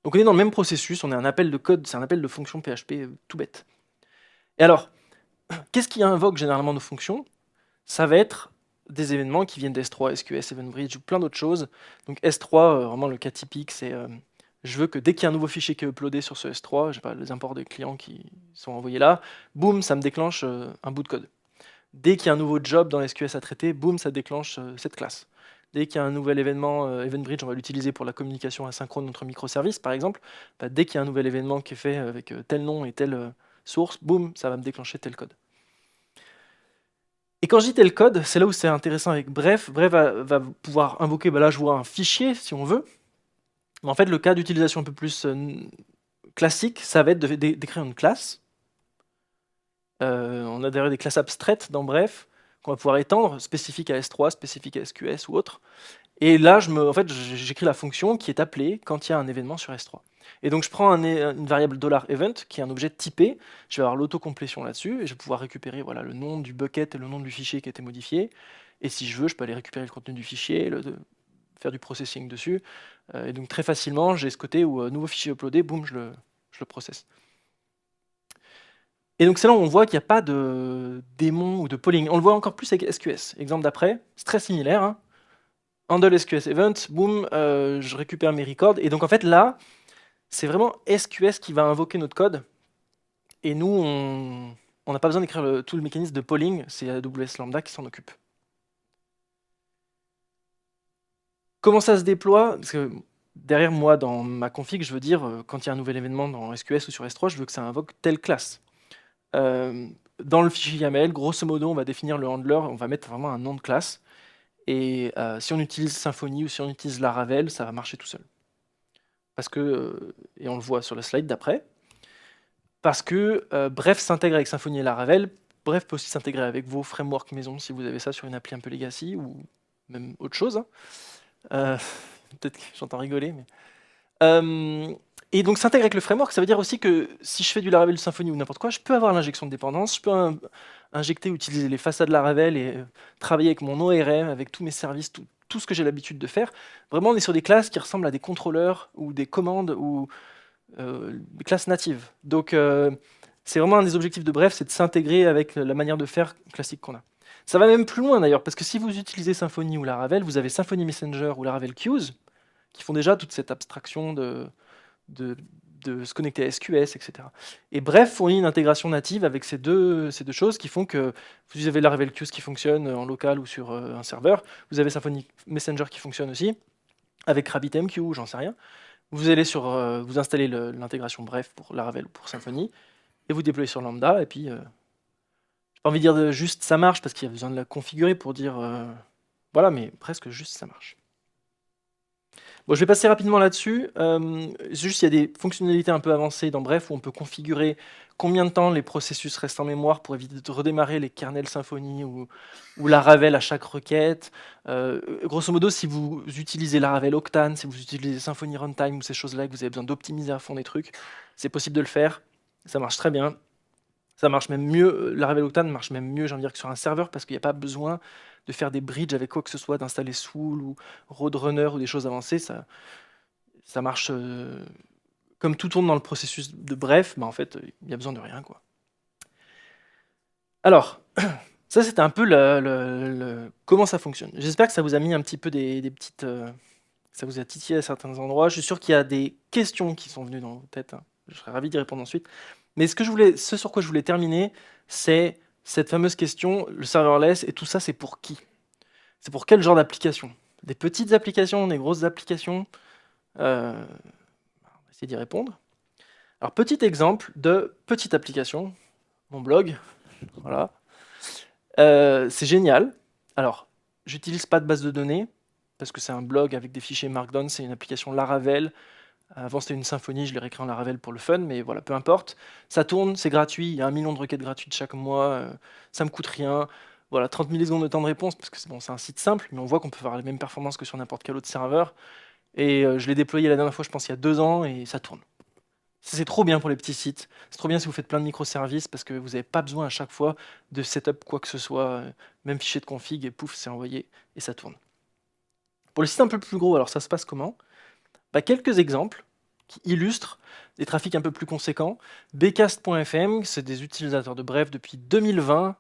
Donc on est dans le même processus, on a un appel de code, c'est un appel de fonction PHP tout bête. Et alors, qu'est-ce qui invoque généralement nos fonctions? Ça va être des événements qui viennent d'S3, SQS, EventBridge ou plein d'autres choses. Donc S3, vraiment le cas typique, c'est je veux que dès qu'il y a un nouveau fichier qui est uploadé sur ce S3, j'ai pas les imports des clients qui sont envoyés là, boum, ça me déclenche un bout de code. Dès qu'il y a un nouveau job dans SQS à traiter, boum, ça déclenche cette classe. Dès qu'il y a un nouvel événement, EventBridge, on va l'utiliser pour la communication asynchrone entre microservices, par exemple. Bah, dès qu'il y a un nouvel événement qui est fait avec tel nom et telle source, boum, ça va me déclencher tel code. Et quand je dis tel code, c'est là où c'est intéressant avec Bref. Bref va pouvoir invoquer, bah là je vois un fichier si on veut. Mais en fait, le cas d'utilisation un peu plus classique, ça va être d'écrire une classe. On a d'ailleurs des classes abstraites dans Bref, qu'on va pouvoir étendre, spécifiques à S3, spécifiques à SQS ou autre. Et là, j'écris la fonction qui est appelée quand il y a un événement sur S3. Et donc je prends une variable $event qui est un objet typé, je vais avoir l'autocomplétion là-dessus, et je vais pouvoir récupérer voilà, le nom du bucket et le nom du fichier qui a été modifié. Et si je veux, je peux aller récupérer le contenu du fichier, faire du processing dessus. Et donc très facilement, j'ai ce côté où nouveau fichier uploadé, boum, je le processe. Et donc c'est là où on voit qu'il n'y a pas de démon ou de polling. On le voit encore plus avec SQS. Exemple d'après, c'est très similaire. Hein. Handle SQS event, boum, je récupère mes records. Et donc en fait là, c'est vraiment SQS qui va invoquer notre code. Et nous, on n'a pas besoin d'écrire tout le mécanisme de polling, c'est AWS Lambda qui s'en occupe. Comment ça se déploie? Parce que derrière moi, dans ma config, je veux dire, quand il y a un nouvel événement dans SQS ou sur S3, je veux que ça invoque telle classe. Dans le fichier YAML, grosso modo, on va définir le handler, on va mettre vraiment un nom de classe. Et si on utilise Symfony ou si on utilise Laravel, ça va marcher tout seul. Parce que, et on le voit sur la slide d'après, parce que Bref s'intègre avec Symfony et Laravel. Bref peut aussi s'intégrer avec vos frameworks maison si vous avez ça sur une appli un peu legacy ou même autre chose. Hein. Peut-être que j'entends rigoler, mais... et donc s'intègre avec le framework, ça veut dire aussi que si je fais du Laravel, du Symfony ou n'importe quoi, je peux avoir l'injection de dépendance, je peux injecter ou utiliser les façades Laravel et travailler avec mon ORM, avec tous mes services, tout ce que j'ai l'habitude de faire. Vraiment, on est sur des classes qui ressemblent à des contrôleurs ou des commandes ou des classes natives. Donc c'est vraiment un des objectifs de Bref, c'est de s'intégrer avec la manière de faire classique qu'on a. Ça va même plus loin d'ailleurs, parce que si vous utilisez Symfony ou Laravel, vous avez Symfony Messenger ou Laravel Queues, qui font déjà toute cette abstraction de se connecter à SQS, etc. Et Bref fournit une intégration native avec ces deux choses qui font que vous avez Laravel Queues qui fonctionne en local ou sur un serveur, vous avez Symfony Messenger qui fonctionne aussi, avec RabbitMQ ou j'en sais rien. Vous allez vous installez l'intégration Bref pour Laravel ou pour Symfony, et vous déployez sur Lambda, et puis, j'ai pas envie de dire juste ça marche, parce qu'il y a besoin de la configurer pour dire, voilà, mais presque juste ça marche. Bon, je vais passer rapidement là-dessus. Juste, il y a des fonctionnalités un peu avancées dans Bref, où on peut configurer combien de temps les processus restent en mémoire pour éviter de redémarrer les kernels Symfony ou Laravel à chaque requête. Grosso modo, si vous utilisez Laravel Octane, si vous utilisez Symfony Runtime ou ces choses-là, que vous avez besoin d'optimiser à fond des trucs, c'est possible de le faire. Ça marche très bien. Ça marche même mieux, Laravel Octane marche même mieux, j'ai envie de dire, que sur un serveur, parce qu'il n'y a pas besoin de faire des bridges avec quoi que ce soit, d'installer Soul ou Roadrunner ou des choses avancées. Ça marche comme tout tourne dans le processus de Bref, mais en fait, il n'y a besoin de rien, quoi. Alors, ça c'était un peu comment ça fonctionne. J'espère que ça vous a mis un petit peu des petites... ça vous a titillé à certains endroits. Je suis sûr qu'il y a des questions qui sont venues dans vos têtes. Hein. Je serais ravi d'y répondre ensuite. Mais ce sur quoi je voulais terminer, c'est cette fameuse question, le serverless, et tout ça, c'est pour qui? C'est pour quel genre d'application? Des petites applications, des grosses applications? On va essayer d'y répondre. Alors, petit exemple de petite application, mon blog, voilà. C'est génial. Alors, j'utilise pas de base de données, parce que c'est un blog avec des fichiers Markdown, c'est une application Laravel. Avant c'était une Symfony, je l'ai réécrit en Laravel pour le fun, mais voilà, peu importe. Ça tourne, c'est gratuit, il y a 1 million de requêtes gratuites chaque mois, ça me coûte rien. Voilà, 30 millisecondes de temps de réponse, parce que c'est un site simple, mais on voit qu'on peut faire les mêmes performances que sur n'importe quel autre serveur. Et je l'ai déployé la dernière fois, je pense, il y a 2 ans, et ça tourne. C'est trop bien pour les petits sites. C'est trop bien si vous faites plein de microservices, parce que vous n'avez pas besoin à chaque fois de setup quoi que ce soit, même fichier de config, et pouf, c'est envoyé, et ça tourne. Pour les sites un peu plus gros, alors ça se passe comment? Quelques exemples qui illustrent des trafics un peu plus conséquents. Bcast.fm, c'est des utilisateurs de Bref depuis 2020.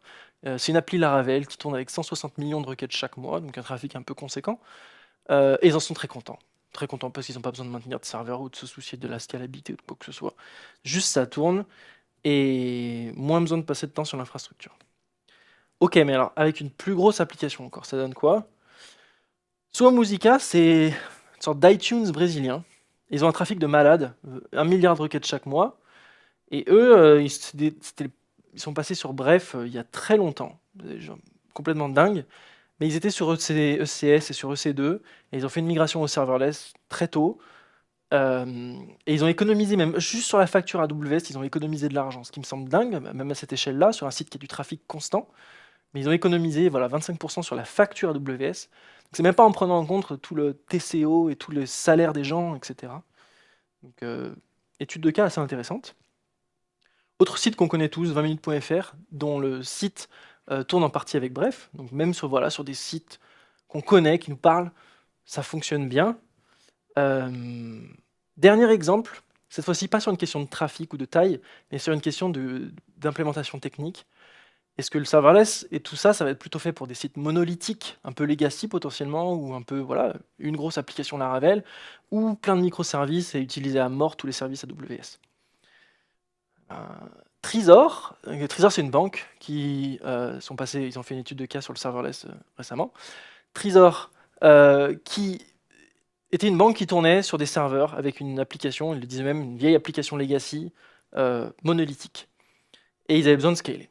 C'est une appli Laravel qui tourne avec 160 millions de requêtes chaque mois, donc un trafic un peu conséquent. Et ils en sont très contents. Très contents parce qu'ils n'ont pas besoin de maintenir de serveur ou de se soucier de la scalabilité ou de quoi que ce soit. Juste ça tourne et moins besoin de passer de temps sur l'infrastructure. Ok, mais alors avec une plus grosse application encore, ça donne quoi? Sumo Musica, c'est une sorte d'iTunes brésilien. Ils ont un trafic de malade, 1 milliard de requêtes chaque mois. Et eux, ils sont passés sur Bref il y a très longtemps. Des gens complètement dingues. Mais ils étaient sur ECS et sur EC2. Et ils ont fait une migration au serverless très tôt. Et ils ont économisé, même juste sur la facture AWS, ils ont économisé de l'argent. Ce qui me semble dingue, même à cette échelle-là, sur un site qui a du trafic constant. Mais ils ont économisé voilà, 25% sur la facture AWS. C'est même pas en prenant en compte tout le TCO et tout le salaire des gens, etc. Donc, étude de cas assez intéressante. Autre site qu'on connaît tous, 20minutes.fr, dont le site tourne en partie avec Bref. Donc même sur, voilà, sur des sites qu'on connaît, qui nous parlent, ça fonctionne bien. Dernier exemple, cette fois-ci pas sur une question de trafic ou de taille, mais sur une question d'implémentation technique. Est-ce que le serverless et tout ça, ça va être plutôt fait pour des sites monolithiques, un peu legacy potentiellement, ou un peu, voilà, une grosse application Laravel, ou plein de microservices et utiliser à mort tous les services AWS. Trésor, c'est une banque qui sont passés, ils ont fait une étude de cas sur le serverless récemment. Trésor, qui était une banque qui tournait sur des serveurs avec une application, ils le disaient même, une vieille application legacy monolithique. Et ils avaient besoin de scaler.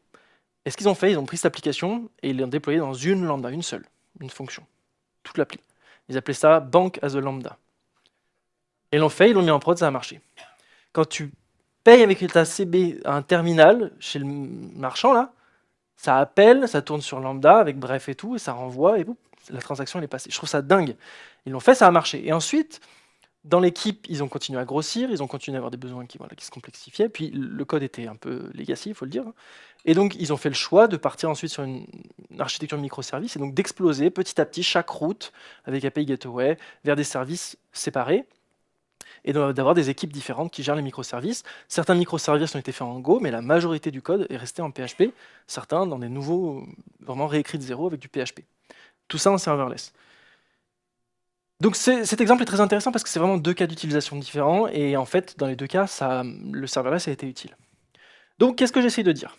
Et ce qu'ils ont fait, ils ont pris cette application et ils l'ont déployée dans une lambda, une seule, une fonction, toute l'appli. Ils appelaient ça Bank as a Lambda. Et ils l'ont fait, ils l'ont mis en prod, ça a marché. Quand tu payes avec ta CB à un terminal chez le marchand, là, ça appelle, ça tourne sur lambda avec bref et tout, et ça renvoie, et boum, la transaction elle est passée. Je trouve ça dingue. Ils l'ont fait, ça a marché. Et ensuite, dans l'équipe, ils ont continué à grossir, ils ont continué à avoir des besoins qui se complexifiaient, puis le code était un peu legacy, il faut le dire. Et donc, ils ont fait le choix de partir ensuite sur une architecture microservice, et donc d'exploser petit à petit chaque route avec API Gateway vers des services séparés, et d'avoir des équipes différentes qui gèrent les microservices. Certains microservices ont été faits en Go, mais la majorité du code est resté en PHP, certains dans des nouveaux, vraiment réécrits de zéro avec du PHP. Tout ça en serverless. Donc cet exemple est très intéressant parce que c'est vraiment deux cas d'utilisation différents, et en fait, dans les deux cas, le serverless a été utile. Donc, qu'est-ce que j'essaye de dire?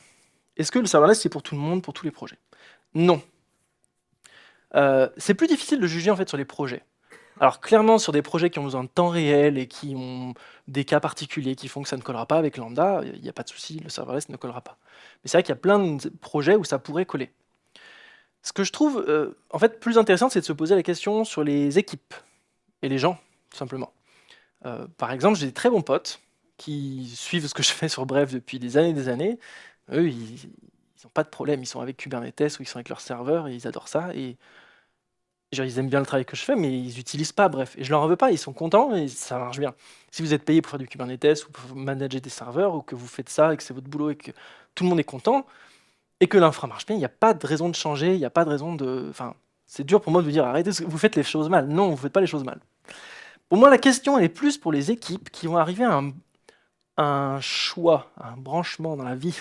Est-ce que le serverless, c'est pour tout le monde, pour tous les projets? Non. C'est plus difficile de juger en fait sur les projets. Alors clairement, sur des projets qui ont besoin de temps réel et qui ont des cas particuliers qui font que ça ne collera pas avec Lambda, il n'y a pas de souci, le serverless ne collera pas. Mais c'est vrai qu'il y a plein de projets où ça pourrait coller. Ce que je trouve en fait plus intéressant, c'est de se poser la question sur les équipes et les gens, tout simplement. Par exemple, j'ai des très bons potes qui suivent ce que je fais sur Bref depuis des années et des années. Eux, ils n'ont pas de problème, ils sont avec Kubernetes ou ils sont avec leur serveur et ils adorent ça. Et genre, ils aiment bien le travail que je fais, mais ils n'utilisent pas Bref. Et je leur en veux pas, ils sont contents et ça marche bien. Si vous êtes payé pour faire du Kubernetes ou pour manager des serveurs, ou que vous faites ça et que c'est votre boulot et que tout le monde est content, et que l'infra marche bien, il n'y a pas de raison de changer, il n'y a pas de raison de... Enfin, c'est dur pour moi de vous dire, arrêtez, vous faites les choses mal. Non, vous ne faites pas les choses mal. Pour moi, la question elle est plus pour les équipes qui vont arriver à un choix, un branchement dans la vie,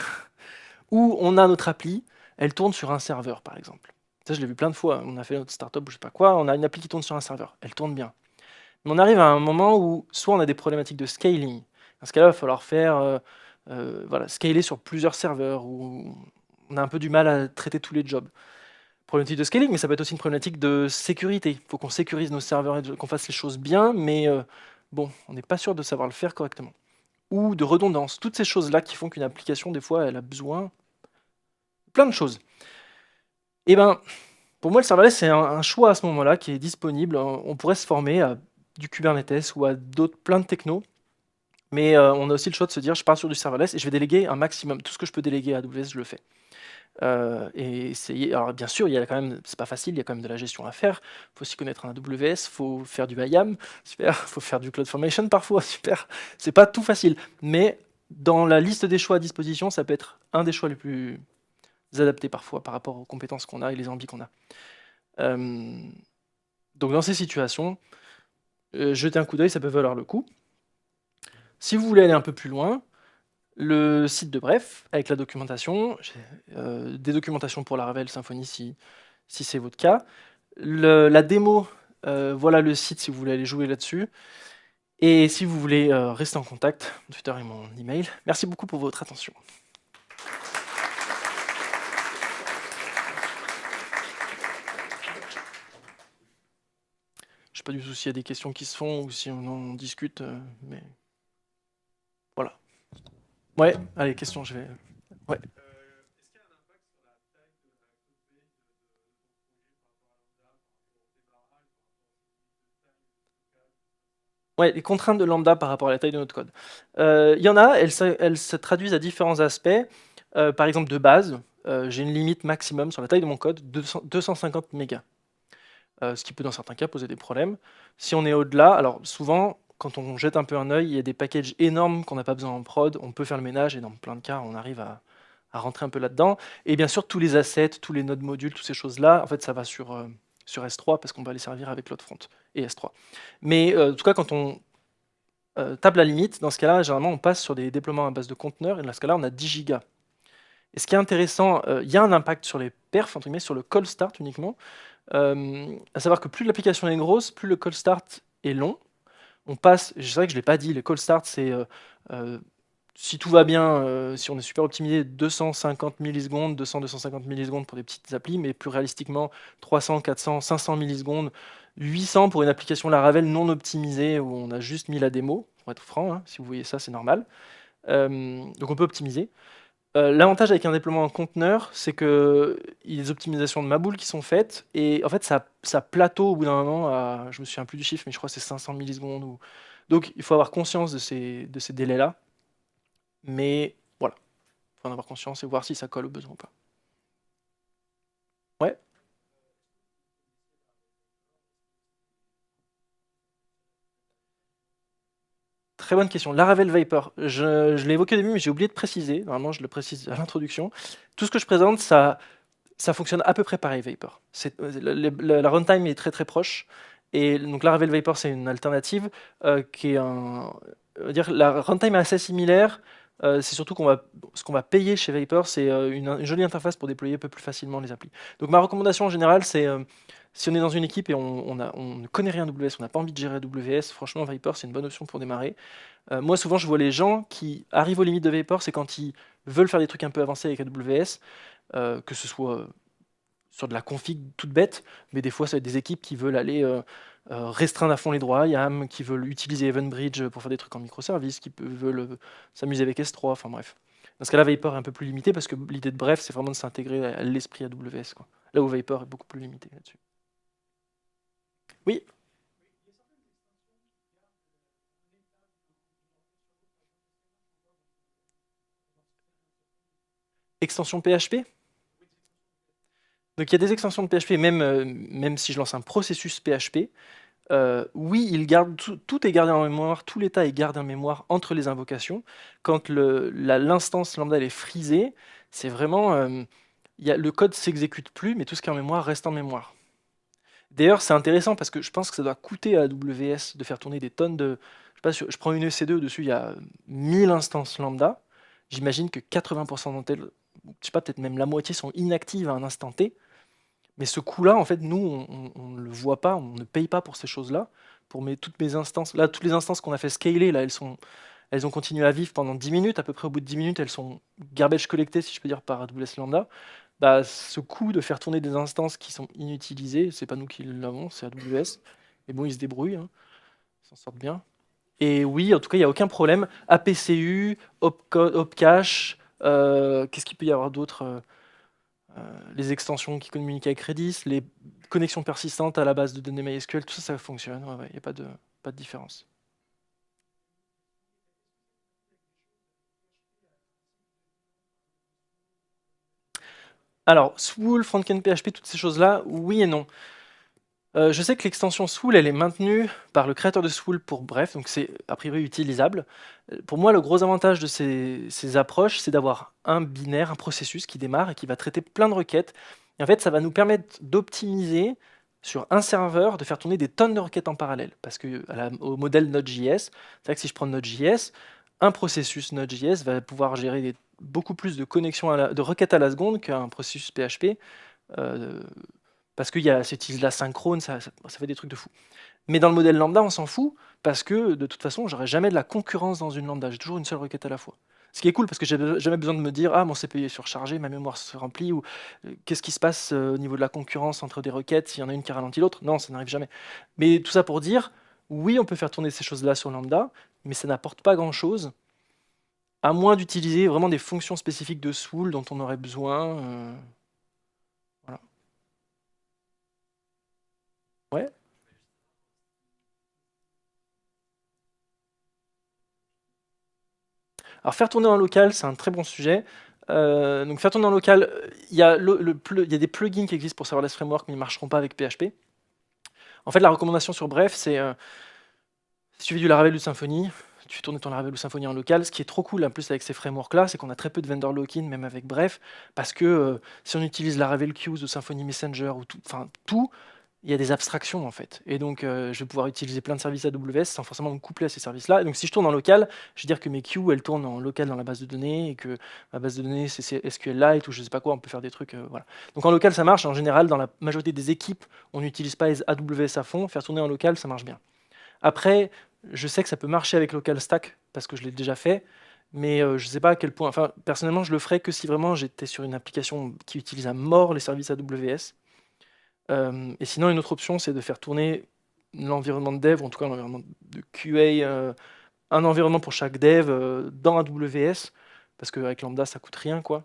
où on a notre appli, elle tourne sur un serveur, par exemple. Ça, je l'ai vu plein de fois. On a fait notre startup ou je sais pas quoi, on a une appli qui tourne sur un serveur. Elle tourne bien. Mais on arrive à un moment où soit on a des problématiques de scaling. Dans ce cas-là, il va falloir faire voilà, scaler sur plusieurs serveurs, où on a un peu du mal à traiter tous les jobs. Problématique de scaling, mais ça peut être aussi une problématique de sécurité. Il faut qu'on sécurise nos serveurs et qu'on fasse les choses bien, mais bon, on n'est pas sûr de savoir le faire correctement. Ou de redondance. Toutes ces choses-là qui font qu'une application, des fois, elle a besoin de plein de choses. Et ben, pour moi, le serverless, c'est un choix à ce moment-là qui est disponible. On pourrait se former à du Kubernetes ou à plein de technos, mais on a aussi le choix de se dire, je pars sur du serverless et je vais déléguer un maximum. Tout ce que je peux déléguer à AWS, je le fais. Et essayer. Alors bien sûr, il y a quand même, c'est pas facile, il y a quand même de la gestion à faire. Il faut s'y connaître en AWS, il faut faire du IAM, super. Il faut faire du CloudFormation parfois, super. C'est pas tout facile, mais dans la liste des choix à disposition, ça peut être un des choix les plus adaptés parfois par rapport aux compétences qu'on a et les envies qu'on a. Donc dans ces situations, jeter un coup d'œil, ça peut valoir le coup. Si vous voulez aller un peu plus loin, le site de Bref, avec la documentation, des documentations pour Laravel, Symfony si c'est votre cas. La démo, voilà le site si vous voulez aller jouer là-dessus. Et si vous voulez rester en contact, mon Twitter et mon email. Merci beaucoup pour votre attention. sais pas du tout s'il y a des questions qui se font ou si on en discute, mais voilà. Ouais, allez, question, je vais. Ouais. Ouais, les contraintes de lambda par rapport à la taille de notre code. Il y en a, elles se traduisent à différents aspects. Par exemple, de base, j'ai une limite maximum sur la taille de mon code, 250 mégas. Ce qui peut dans certains cas poser des problèmes. Si on est au-delà, alors souvent, quand on jette un peu un œil, il y a des packages énormes qu'on n'a pas besoin en prod, on peut faire le ménage et dans plein de cas, on arrive à rentrer un peu là-dedans. Et bien sûr, tous les assets, tous les nodes modules, toutes ces choses-là, en fait, ça va sur S3 parce qu'on va les servir avec CloudFront et S3. Mais en tout cas, quand on tape la limite, dans ce cas-là, généralement, on passe sur des déploiements à base de conteneurs et dans ce cas-là, on a 10 gigas. Et ce qui est intéressant, il y a un impact sur les perfs, entre guillemets, sur le call start uniquement. À savoir que plus l'application est grosse, plus le call start est long. On passe, c'est vrai que je ne l'ai pas dit, le call start, c'est si tout va bien, si on est super optimisé, 250 millisecondes, 200-250 millisecondes pour des petites applis, mais plus réalistiquement, 300, 400, 500 millisecondes, 800 pour une application Laravel non optimisée où on a juste mis la démo, pour être franc, hein, si vous voyez ça, c'est normal. Donc on peut optimiser. L'avantage avec un déploiement en conteneur, c'est que il y a des optimisations de Maboule qui sont faites, et en fait ça plateau au bout d'un moment à, je me souviens plus du chiffre, mais je crois que c'est 500 millisecondes. Donc il faut avoir conscience de ces délais-là, mais voilà, il faut en avoir conscience et voir si ça colle aux besoins ou pas. Ouais, très bonne question. Laravel Vapor, je l'ai évoqué au début, mais j'ai oublié de préciser, normalement je le précise à l'introduction. Tout ce que je présente, ça fonctionne à peu près pareil, Vapor. La runtime est très très proche. Et donc Laravel Vapor, c'est une alternative qui est on va dire, la runtime est assez similaire. C'est surtout ce qu'on va payer chez Vapor, c'est une jolie interface pour déployer un peu plus facilement les applis. Donc ma recommandation en général, c'est si on est dans une équipe et on ne connaît rien à AWS, on n'a pas envie de gérer AWS, franchement Vapor c'est une bonne option pour démarrer. Moi souvent je vois les gens qui arrivent aux limites de Vapor, c'est quand ils veulent faire des trucs un peu avancés avec AWS, que ce soit sur de la config toute bête, mais des fois ça va être des équipes qui veulent aller restreindre à fond les droits YAM, qui veulent utiliser EventBridge pour faire des trucs en microservices, qui veulent s'amuser avec S3, enfin bref. Dans ce cas-là, Vapor est un peu plus limité parce que l'idée de bref, c'est vraiment de s'intégrer à l'esprit AWS, quoi. Là où Vapor est beaucoup plus limité là-dessus. Oui, extension PHP. Donc il y a des extensions de PHP, même si je lance un processus PHP, oui, il garde tout est gardé en mémoire, tout l'état est gardé en mémoire entre les invocations. Quand l'instance lambda elle est frisée, c'est vraiment le code s'exécute plus, mais tout ce qui est en mémoire reste en mémoire. D'ailleurs, c'est intéressant parce que je pense que ça doit coûter à AWS de faire tourner des tonnes de. Je sais pas, je prends une EC2, dessus il y a 1000 instances lambda. J'imagine que 80% d'entre elles, je sais pas, peut-être même la moitié sont inactives à un instant T. Mais ce coût-là, en fait, nous, on ne le voit pas, on ne paye pas pour ces choses-là. Toutes mes instances, là, toutes les instances qu'on a fait scaler, là, elles ont continué à vivre pendant 10 minutes. À peu près au bout de 10 minutes, elles sont garbage collectées, si je peux dire, par AWS Lambda. Bah, ce coût de faire tourner des instances qui sont inutilisées, c'est pas nous qui l'avons, c'est AWS. Et bon, ils se débrouillent, hein, ils s'en sortent bien. Et oui, en tout cas, il n'y a aucun problème. APCU, Opcache, qu'est-ce qu'il peut y avoir d'autre les extensions qui communiquent avec Redis, les connexions persistantes à la base de données MySQL, tout ça, ça fonctionne. Il n'y a pas de différence. Alors, Swool, Frontend PHP, toutes ces choses-là, oui et non. Je sais que l'extension Swool, elle est maintenue par le créateur de Swool pour bref, donc c'est a priori utilisable. Pour moi, le gros avantage de ces approches, c'est d'avoir un binaire, un processus qui démarre et qui va traiter plein de requêtes. Et en fait, ça va nous permettre d'optimiser sur un serveur, de faire tourner des tonnes de requêtes en parallèle. Parce que au modèle Node.js, c'est vrai que si je prends Node.js, un processus Node.js va pouvoir gérer beaucoup plus de connexions de requêtes à la seconde qu'un processus PHP. Parce qu'il y a cette île asynchrone, ça fait des trucs de fou. Mais dans le modèle lambda, on s'en fout, parce que de toute façon, j'aurai jamais de la concurrence dans une lambda, j'ai toujours une seule requête à la fois. Ce qui est cool parce que j'ai jamais besoin de me dire ah mon CPU est surchargé, ma mémoire se remplit ou qu'est-ce qui se passe au niveau de la concurrence entre des requêtes s'il y en a une qui ralentit l'autre. Non, ça n'arrive jamais. Mais tout ça pour dire oui, on peut faire tourner ces choses-là sur Lambda, mais ça n'apporte pas grand-chose à moins d'utiliser vraiment des fonctions spécifiques de Swool dont on aurait besoin. Voilà. Ouais. Alors faire tourner en local, c'est un très bon sujet. Donc faire tourner en local, il y a des plugins qui existent pour Serverless Framework, mais ils ne marcheront pas avec PHP. En fait, la recommandation sur Bref, c'est si tu fais du Laravel ou Symfony, tu fais tourner ton Laravel ou Symfony en local. Ce qui est trop cool en plus avec ces frameworks-là, c'est qu'on a très peu de vendor lock-in, même avec Bref, parce que si on utilise Laravel Queues ou Symfony Messenger ou tout, il y a des abstractions en fait. Et donc je vais pouvoir utiliser plein de services AWS sans forcément me coupler à ces services-là. Et donc si je tourne en local, je veux dire que mes queues, elles tournent en local dans la base de données et que ma base de données c'est SQLite ou je sais pas quoi, on peut faire des trucs. Voilà. Donc en local ça marche. En général, dans la majorité des équipes, on n'utilise pas les AWS à fond. Faire tourner en local, ça marche bien. Après, je sais que ça peut marcher avec LocalStack parce que je l'ai déjà fait. Mais je ne sais pas à quel point. Enfin, personnellement, je le ferais que si vraiment j'étais sur une application qui utilise à mort les services AWS. Et sinon, une autre option, c'est de faire tourner l'environnement de dev, ou en tout cas l'environnement de QA, un environnement pour chaque dev dans AWS, parce qu'avec Lambda, ça coûte rien, quoi.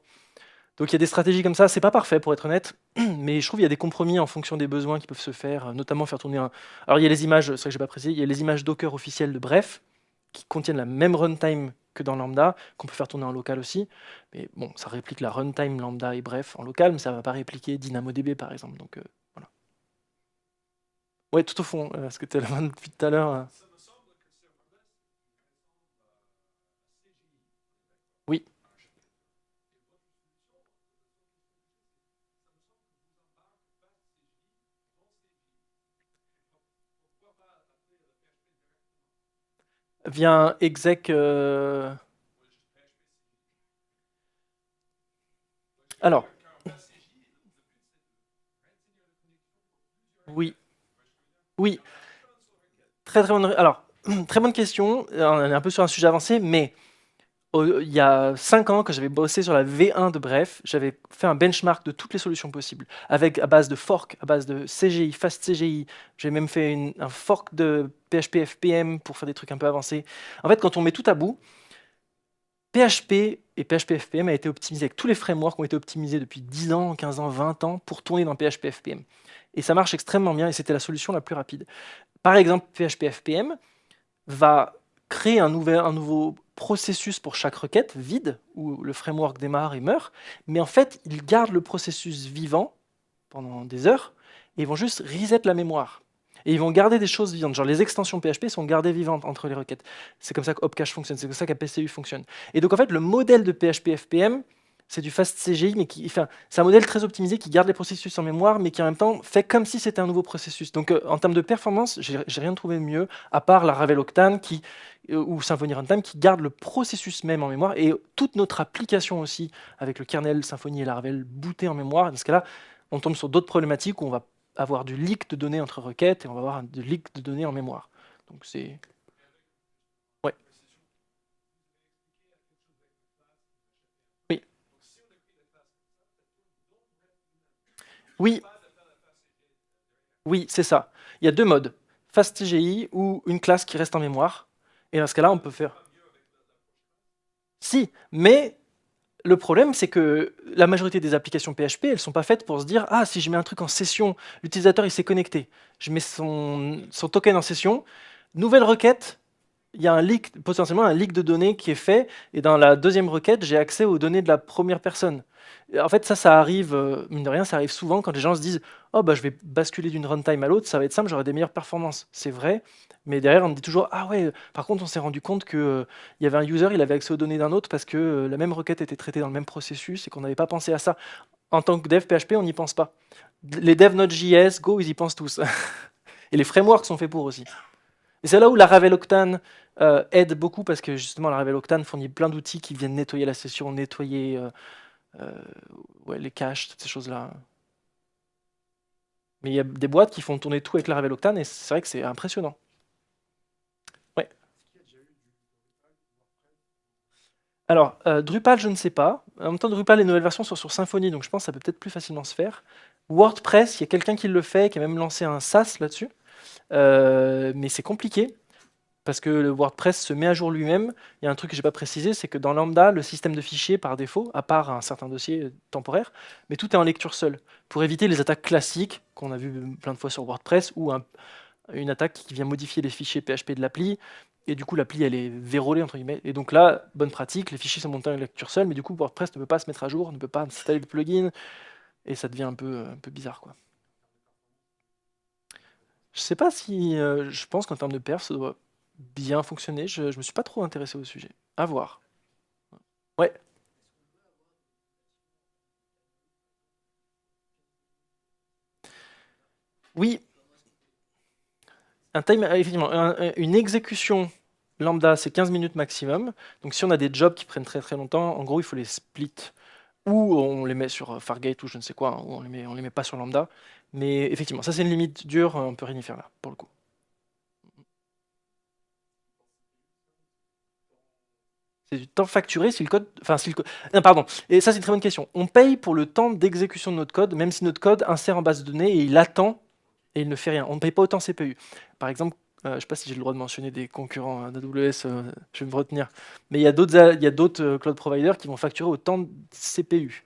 Donc il y a des stratégies comme ça, c'est pas parfait pour être honnête, mais je trouve qu'il y a des compromis en fonction des besoins qui peuvent se faire, notamment faire tourner un... Alors il y a les images, c'est vrai que j'ai pas précisé, il y a les images Docker officielles de Bref, qui contiennent la même runtime que dans Lambda, qu'on peut faire tourner en local aussi, mais bon, ça réplique la runtime Lambda et Bref en local, mais ça va pas répliquer DynamoDB par exemple, donc voilà. Ouais, tout au fond, parce que tu es là depuis tout à l'heure. Oui. Vient exec. Alors, oui, oui, très très bonne. Alors, très bonne question. On est un peu sur un sujet avancé, mais il y a 5 ans, quand j'avais bossé sur la V1 de Bref, j'avais fait un benchmark de toutes les solutions possibles, avec à base de fork, à base de CGI, fast CGI. J'ai même fait un fork de PHP FPM pour faire des trucs un peu avancés. En fait, quand on met tout à bout, PHP et PHP FPM a été optimisé avec tous les frameworks qui ont été optimisés depuis 10 ans, 15 ans, 20 ans pour tourner dans PHP FPM. Et ça marche extrêmement bien et c'était la solution la plus rapide. Par exemple, PHP FPM va créer un nouveau processus pour chaque requête vide où le framework démarre et meurt, mais en fait, il garde le processus vivant pendant des heures et ils vont juste reset la mémoire. Et ils vont garder des choses vivantes. Genre les extensions PHP sont gardées vivantes entre les requêtes. C'est comme ça que Opcache fonctionne, c'est comme ça qu'APCU fonctionne. Et donc en fait, le modèle de PHP FPM, c'est du fast CGI, mais c'est un modèle très optimisé qui garde les processus en mémoire, mais qui en même temps fait comme si c'était un nouveau processus. Donc en termes de performance, j'ai rien trouvé de mieux, à part la Ravel Octane ou Symfony Runtime qui garde le processus même en mémoire, et toute notre application aussi, avec le kernel Symfony et Laravel booté en mémoire. Dans ce cas-là, on tombe sur d'autres problématiques où on va avoir du leak de données entre requêtes et on va avoir du leak de données en mémoire. Donc c'est... Ouais. Oui. Oui, oui, c'est ça. Il y a deux modes. FastCGI ou une classe qui reste en mémoire. Et dans ce cas-là, on peut faire... Si, mais le problème, c'est que la majorité des applications PHP, elles sont pas faites pour se dire ah, si je mets un truc en session, l'utilisateur il s'est connecté. Je mets son token en session, nouvelle requête, il y a un leak, potentiellement un leak de données qui est fait, et dans la deuxième requête, j'ai accès aux données de la première personne. Et en fait, ça arrive, mine de rien, ça arrive souvent quand les gens se disent oh bah je vais basculer d'une runtime à l'autre, ça va être simple, j'aurai des meilleures performances. C'est vrai, mais derrière on me dit toujours ah ouais, par contre on s'est rendu compte que il y avait un user, il avait accès aux données d'un autre parce que la même requête était traitée dans le même processus et qu'on n'avait pas pensé à ça. En tant que dev PHP, on n'y pense pas. Les devs Node.js, Go, ils y pensent tous. Et les frameworks sont faits pour aussi. Et c'est là où la Ravel Octane aide beaucoup parce que justement la Ravel Octane fournit plein d'outils qui viennent nettoyer la session, nettoyer euh, ouais, les caches, toutes ces choses-là. Mais il y a des boîtes qui font tourner tout avec la Ravel Octane et c'est vrai que c'est impressionnant. Ouais. Alors, Drupal, je ne sais pas. En même temps, Drupal, les nouvelles versions sont sur Symfony, donc je pense que ça peut peut-être plus facilement se faire. WordPress, il y a quelqu'un qui le fait, qui a même lancé un SaaS là-dessus. Mais c'est compliqué, parce que le WordPress se met à jour lui-même. Il y a un truc que j'ai pas précisé, c'est que dans Lambda, le système de fichiers, par défaut, à part un certain dossier temporaire, mais tout est en lecture seule, pour éviter les attaques classiques qu'on a vues plein de fois sur WordPress, ou une attaque qui vient modifier les fichiers PHP de l'appli, et du coup l'appli elle est vérolée entre guillemets. Et donc là, bonne pratique, les fichiers sont montés en lecture seule, mais du coup WordPress ne peut pas se mettre à jour, ne peut pas installer de plugin, et ça devient un peu bizarre quoi. Je sais pas si, je pense qu'en termes de perf, ça doit bien fonctionner. Je me suis pas trop intéressé au sujet. À voir. Ouais, oui, effectivement, une exécution lambda, c'est 15 minutes maximum. Donc si on a des jobs qui prennent très très longtemps, en gros, il faut les split. Ou on les met sur Fargate ou je ne sais quoi, hein, ou on les met pas sur lambda. Mais effectivement, ça c'est une limite dure, on peut rien y faire là, pour le coup. C'est du temps facturé si le code. Enfin, si le code. Non, pardon. Et ça, c'est une très bonne question. On paye pour le temps d'exécution de notre code, même si notre code insère en base de données et il attend et il ne fait rien. On ne paye pas autant CPU. Par exemple, je ne sais pas si j'ai le droit de mentionner des concurrents d'AWS, je vais me retenir. Mais il y a d'autres cloud providers qui vont facturer autant de CPU.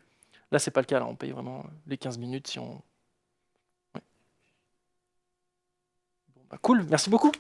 Là, c'est pas le cas. Là, on paye vraiment les 15 minutes si on. Ouais. Bon, bah, cool, merci beaucoup.